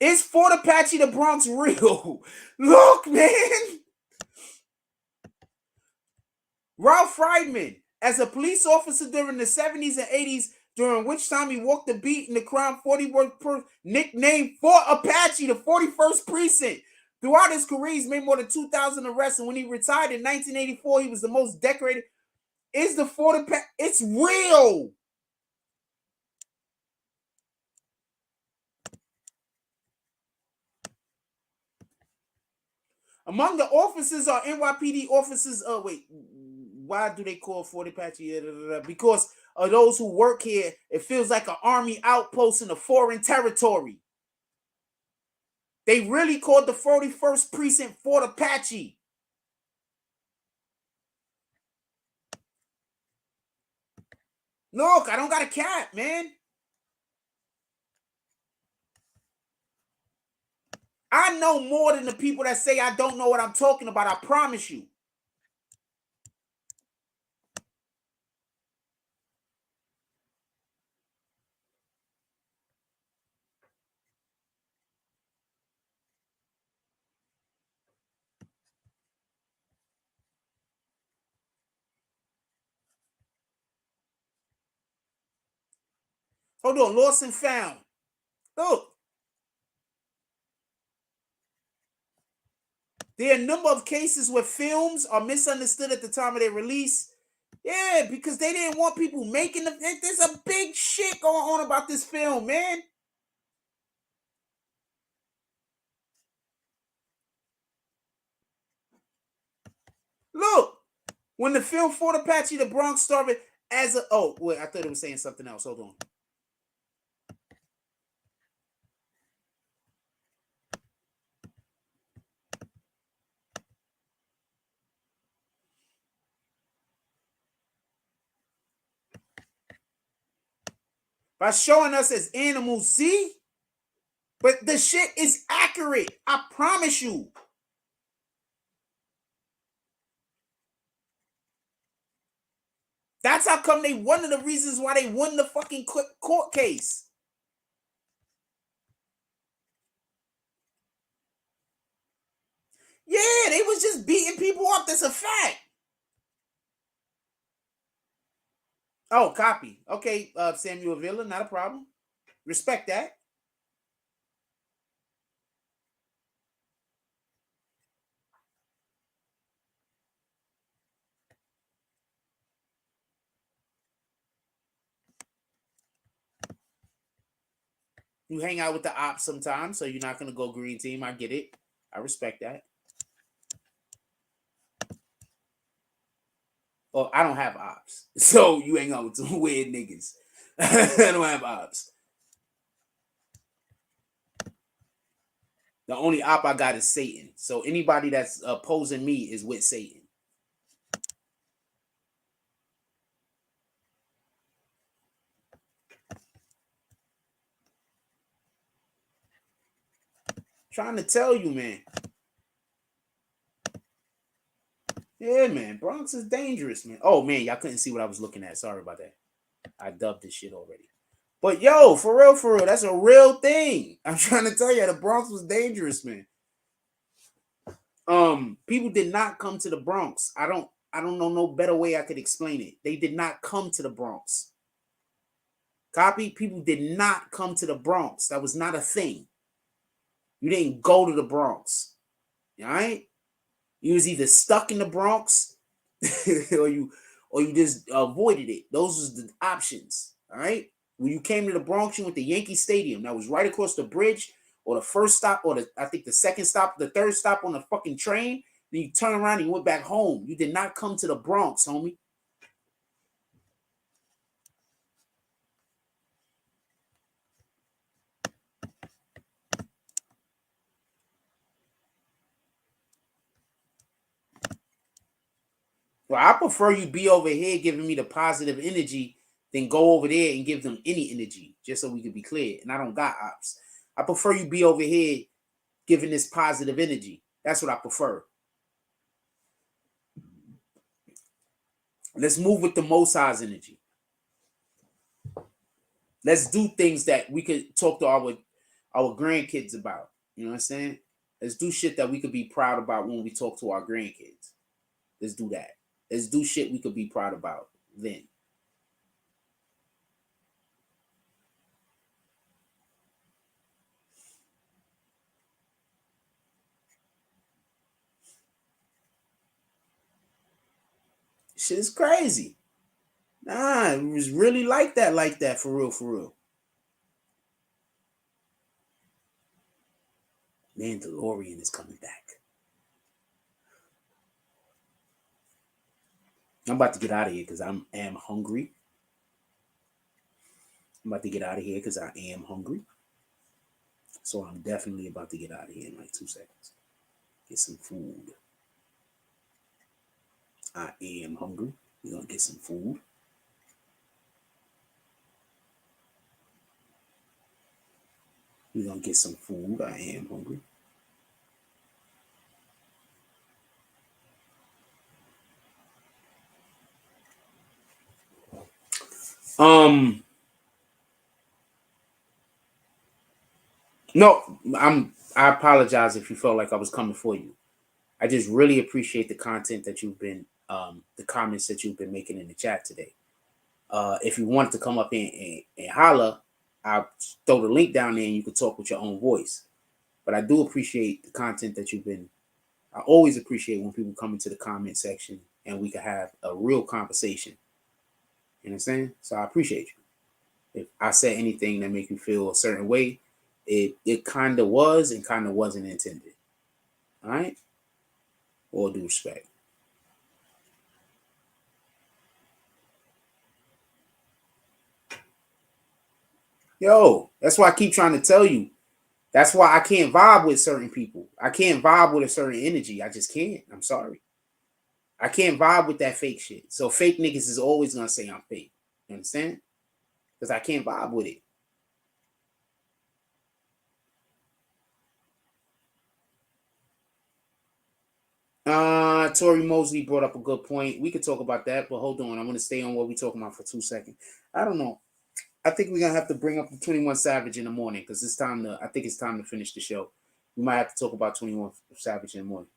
Is Fort Apache, the Bronx real? Look, man. Ralph Friedman, as a police officer during the 70s and 80s, during which time he walked the beat in the crime 40 work per nicknamed Fort Apache, the 41st precinct. Throughout his career, he's made more than 2,000 arrests, and when he retired in 1984, he was the most decorated. Is the Fort Apache? It's real. Among the officers are NYPD officers. Wait, why do they call Fort Apache? Because of those who work here, it feels like an army outpost in a foreign territory. They really called the 41st precinct Fort Apache. Look, I don't got a cap, man. I know more than the people that say I don't know what I'm talking about. I promise you. Hold on, lost and found. Look. There are a number of cases where films are misunderstood at the time of their release. Yeah, because they didn't want people making the. There's a big shit going on about this film, man. Look. When the film Fort Apache, the Bronx started as a... Oh, wait, I thought it was saying something else. Hold on. By showing us as animals, see? But the shit is accurate. I promise you. That's how come one of the reasons why they won the fucking court case. Yeah, they was just beating people up. That's a fact. Oh, copy. Okay, Samuel Villa, not a problem. Respect that. You hang out with the ops sometimes, so you're not going to go green team. I get it. I respect that. Well, I don't have ops. So you hang out with some weird niggas. I don't have ops. The only op I got is Satan. So anybody that's opposing me is with Satan. Trying to tell you, man. Yeah, man. Bronx is dangerous, man. Oh, man, y'all couldn't see what I was looking at. Sorry about that. I dubbed this shit already. But, yo, for real, that's a real thing. I'm trying to tell you, the Bronx was dangerous, man. People did not come to the Bronx. I don't know no better way I could explain it. They did not come to the Bronx. Copy? People did not come to the Bronx. That was not a thing. You didn't go to the Bronx. All right? You was either stuck in the Bronx or you just avoided it. Those was the options. All right? When you came to the Bronx, you went to Yankee Stadium. That was right across the bridge, or the first stop, or I think the second stop, the third stop on the fucking train. Then you turn around and you went back home. You did not come to the Bronx, homie. Well, I prefer you be over here giving me the positive energy than go over there and give them any energy, just so we can be clear. And I don't got ops. I prefer you be over here giving this positive energy. That's what I prefer. Let's move with the Most High's energy. Let's do things that we could talk to our grandkids about. You know what I'm saying? Let's do shit that we could be proud about when we talk to our grandkids. Let's do that. Let's do shit we could be proud about then. Shit is crazy. Nah, it was really like that, for real. Mandalorian is coming back. I'm about to get out of here because I am hungry. I'm about to get out of here because I am hungry. So I'm definitely about to get out of here in like 2 seconds. Get some food. I am hungry. We're going to get some food. We're going to get some food. I am hungry. No, I apologize if you felt like I was coming for you. I just really appreciate the content that you've been, the comments that you've been making in the chat today. If you wanted to come up and holler, I'll throw the link down there and you can talk with your own voice. But I do appreciate the content that you've been. I always appreciate when people come into the comment section and we can have a real conversation. You know what I'm saying? So I appreciate you. If I said anything that make you feel a certain way, it kind of was and kind of wasn't intended. All right? All due respect. Yo, that's why I keep trying to tell you. That's why I can't vibe with certain people. I can't vibe with a certain energy. I just can't. I'm sorry. I can't vibe with that fake shit. So fake niggas is always gonna say I'm fake. You understand? Because I can't vibe with it. Tori Mosley brought up a good point. We could talk about that, but hold on. I'm gonna stay on what we're talking about for 2 seconds. I don't know. I think we're gonna have to bring up the 21 Savage in the morning because it's time to. I think it's time to finish the show. We might have to talk about 21 Savage in the morning.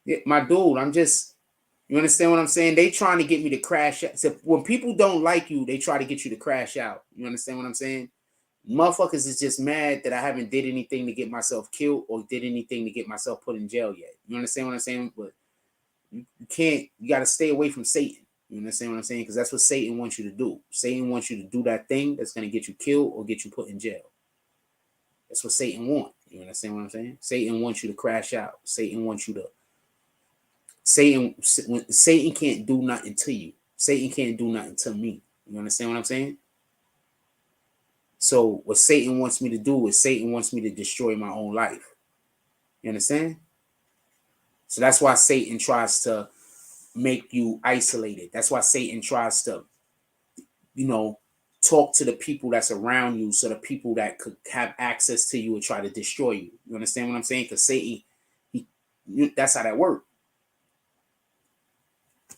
Yeah, my dude, I'm just. You understand what I'm saying? They trying to get me to crash out. So when people don't like you, they try to get you to crash out. You understand what I'm saying? Motherfuckers is just mad that I haven't did anything to get myself killed or did anything to get myself put in jail yet. You understand what I'm saying? But you can't. You got to stay away from Satan. You understand what I'm saying? Because that's what Satan wants you to do. Satan wants you to do that thing that's going to get you killed or get you put in jail. That's what Satan wants. You understand what I'm saying? Satan wants you to crash out. Satan wants you to. Satan can't do nothing to you. Satan can't do nothing to me. You understand what I'm saying? So what Satan wants me to do is Satan wants me to destroy my own life. You understand? So that's why Satan tries to make you isolated. That's why Satan tries to, talk to the people that's around you, so the people that could have access to you and try to destroy you. You understand what I'm saying? Because Satan, that's how that works.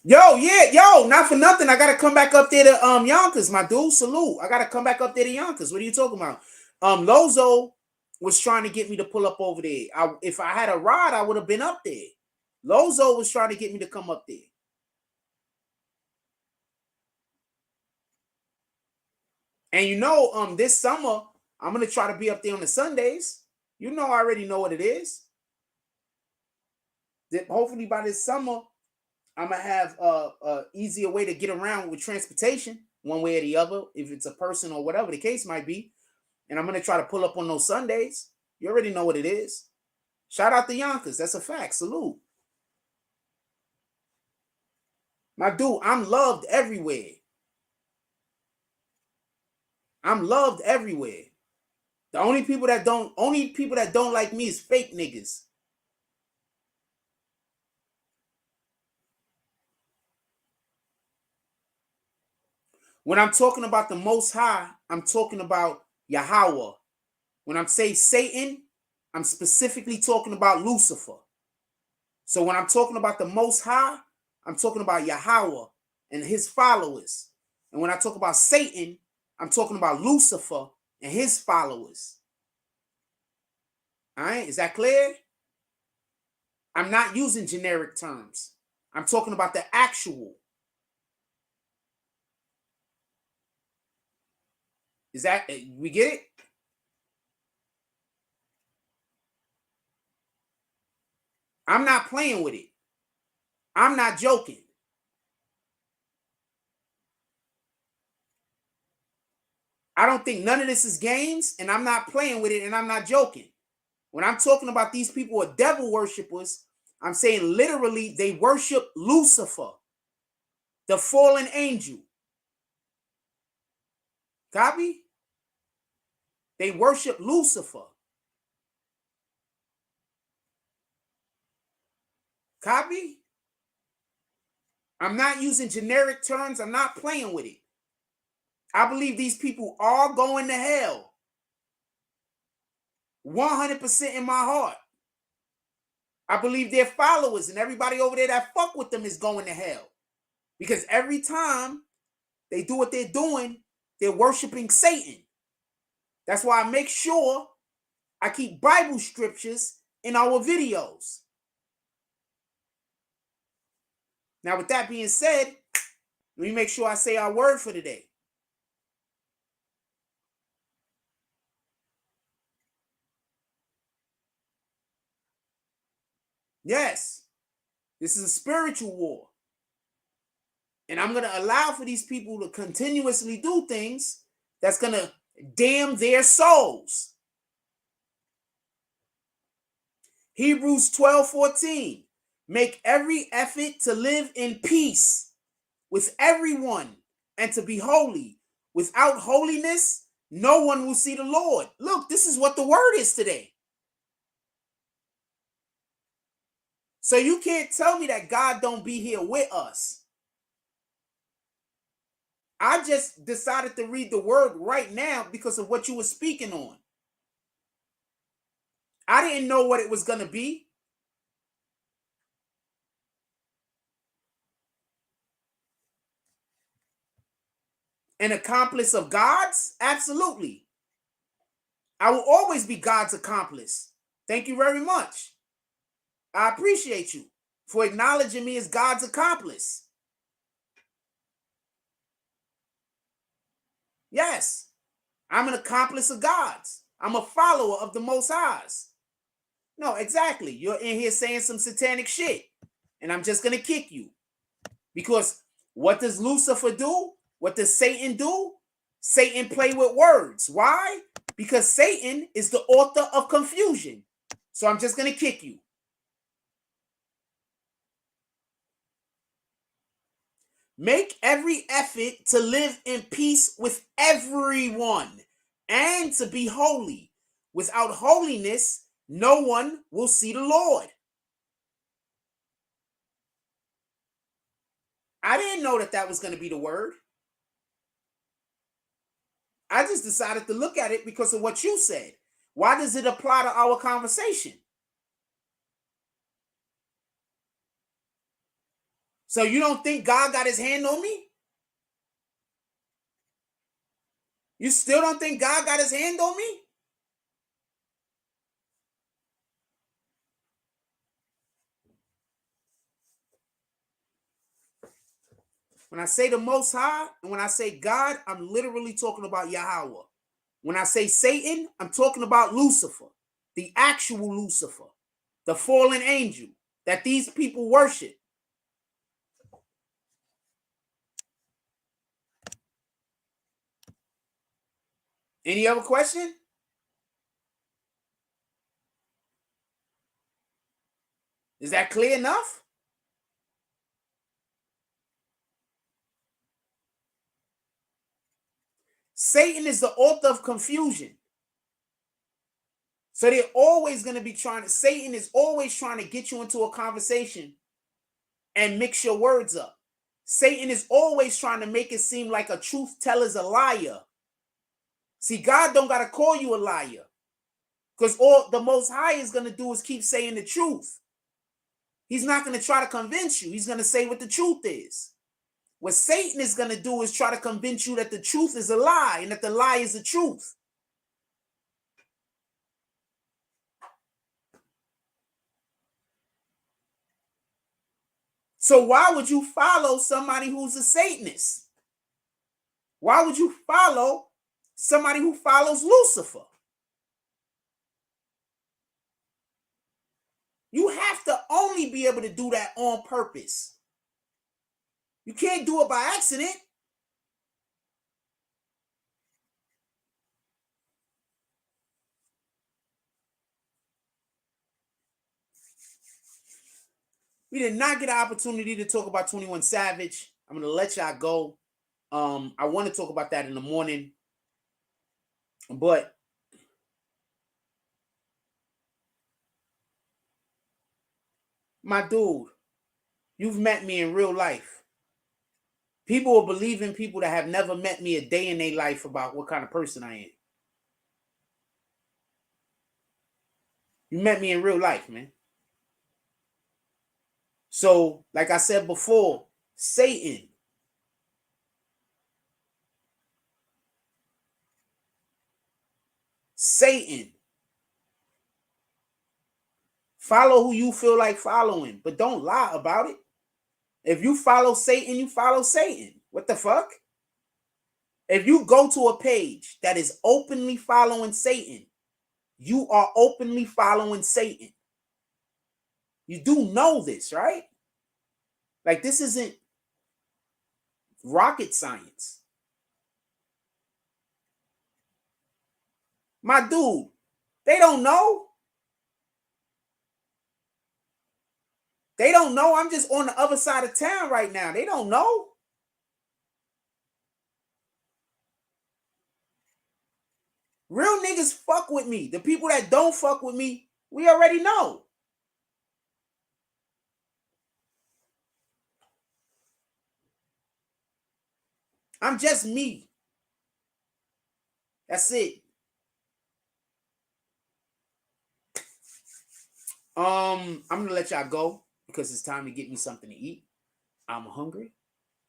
Yo, not for nothing. I gotta come back up there to Yonkers, my dude. Salute. I gotta come back up there to Yonkers. What are you talking about? Lozo was trying to get me to pull up over there. If I had a ride, I would have been up there. Lozo was trying to get me to come up there. And this summer, I'm gonna try to be up there on the Sundays. I already know what it is. Hopefully by this summer, I'm gonna have a easier way to get around with transportation, one way or the other, if it's a person or whatever the case might be. And I'm gonna try to pull up on those Sundays. You already know what it is. Shout out to Yonkers. That's a fact. Salute. My dude, I'm loved everywhere. I'm loved everywhere. The only people that don't like me is fake niggas. When I'm talking about the Most High, I'm talking about Yahweh. When I'm saying Satan, I'm specifically talking about Lucifer. So when I'm talking about the Most High, I'm talking about Yahweh and his followers. And when I talk about Satan, I'm talking about Lucifer and his followers. All right, is that clear? I'm not using generic terms. I'm talking about the actual. Is that, we get it? I'm not playing with it. I'm not joking. I don't think none of this is games, and I'm not playing with it, and I'm not joking. When I'm talking about these people are devil worshippers, I'm saying literally they worship Lucifer, the fallen angel. Copy? They worship Lucifer. Copy? I'm not using generic terms. I'm not playing with it. I believe these people are going to hell. 100% in my heart. I believe their followers and everybody over there that fuck with them is going to hell. Because every time they do what they're doing, they're worshiping Satan. That's why I make sure I keep Bible scriptures in our videos. Now, with that being said, let me make sure I say our word for today. Yes, this is a spiritual war. And I'm going to allow for these people to continuously do things that's going to damn their souls. Hebrews 12:14. Make every effort to live in peace with everyone and to be holy. Without holiness, no one will see the Lord. Look, this is what the word is today. So you can't tell me that God don't be here with us. I just decided to read the word right now because of what you were speaking on. I didn't know what it was going to be. An accomplice of God's? Absolutely. I will always be God's accomplice. Thank you very much. I appreciate you for acknowledging me as God's accomplice. Yes, I'm an accomplice of God's. I'm a follower of the Most High's. No, exactly. You're in here saying some satanic shit, and I'm just going to kick you. Because what does Lucifer do? What does Satan do? Satan play with words. Why? Because Satan is the author of confusion. So I'm just going to kick you. Make every effort to live in peace with everyone and to be holy. Without holiness, no one will see the Lord. I didn't know that was going to be the word. I just decided to look at it because of what you said. Why does it apply to our conversation? So you don't think God got his hand on me? You still don't think God got his hand on me? When I say the Most High and when I say God, I'm literally talking about Yahweh. When I say Satan, I'm talking about Lucifer, the actual Lucifer, the fallen angel that these people worship. Any other question? Is that clear enough? Satan is the author of confusion. So they're always going to be Satan is always trying to get you into a conversation and mix your words up. Satan is always trying to make it seem like a truth teller is a liar. See, God don't got to call you a liar. Because all the Most High is going to do is keep saying the truth. He's not going to try to convince you. He's going to say what the truth is. What Satan is going to do is try to convince you that the truth is a lie and that the lie is the truth. So why would you follow somebody who's a Satanist? Why would you follow somebody who follows Lucifer? You have to only be able to do that on purpose. You can't do it by accident. We did not get an opportunity to talk about 21 Savage. I'm going to let y'all go. I want to talk about that in the morning. But my dude, you've met me in real life. People will believe in people that have never met me a day in their life about what kind of person I am. You met me in real life, man. So, like I said before, Satan. Follow who you feel like following, but don't lie about it. If you follow Satan, you follow Satan. What the fuck? If you go to a page that is openly following Satan, you are openly following Satan. You do know this, right? Like, this isn't rocket science. My dude, they don't know. They don't know. I'm just on the other side of town right now. They don't know. Real niggas fuck with me. The people that don't fuck with me, we already know. I'm just me. That's it. I'm gonna let y'all go because it's time to get me something to eat. I'm hungry.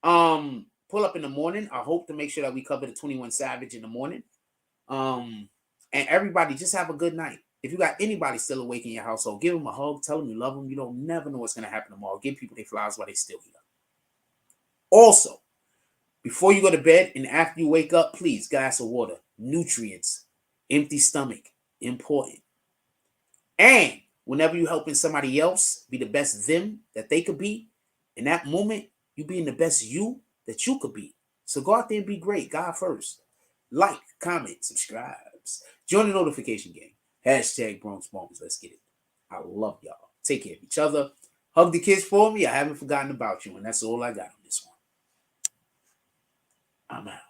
Pull up in the morning. I hope to make sure that we cover the 21 Savage in the morning. And everybody just have a good night. If you got anybody still awake in your household, give them a hug. Tell them you love them. You don't never know what's gonna happen tomorrow. Give people their flowers while they still here. Also, before you go to bed and after you wake up, please, glass of water, nutrients, empty stomach, important. And whenever you're helping somebody else be the best them that they could be, in that moment, you being the best you that you could be. So go out there and be great. God first. Like, comment, subscribe. Join the notification gang. Hashtag Bronx Bombs. Let's get it. I love y'all. Take care of each other. Hug the kids for me. I haven't forgotten about you. And that's all I got on this one. I'm out.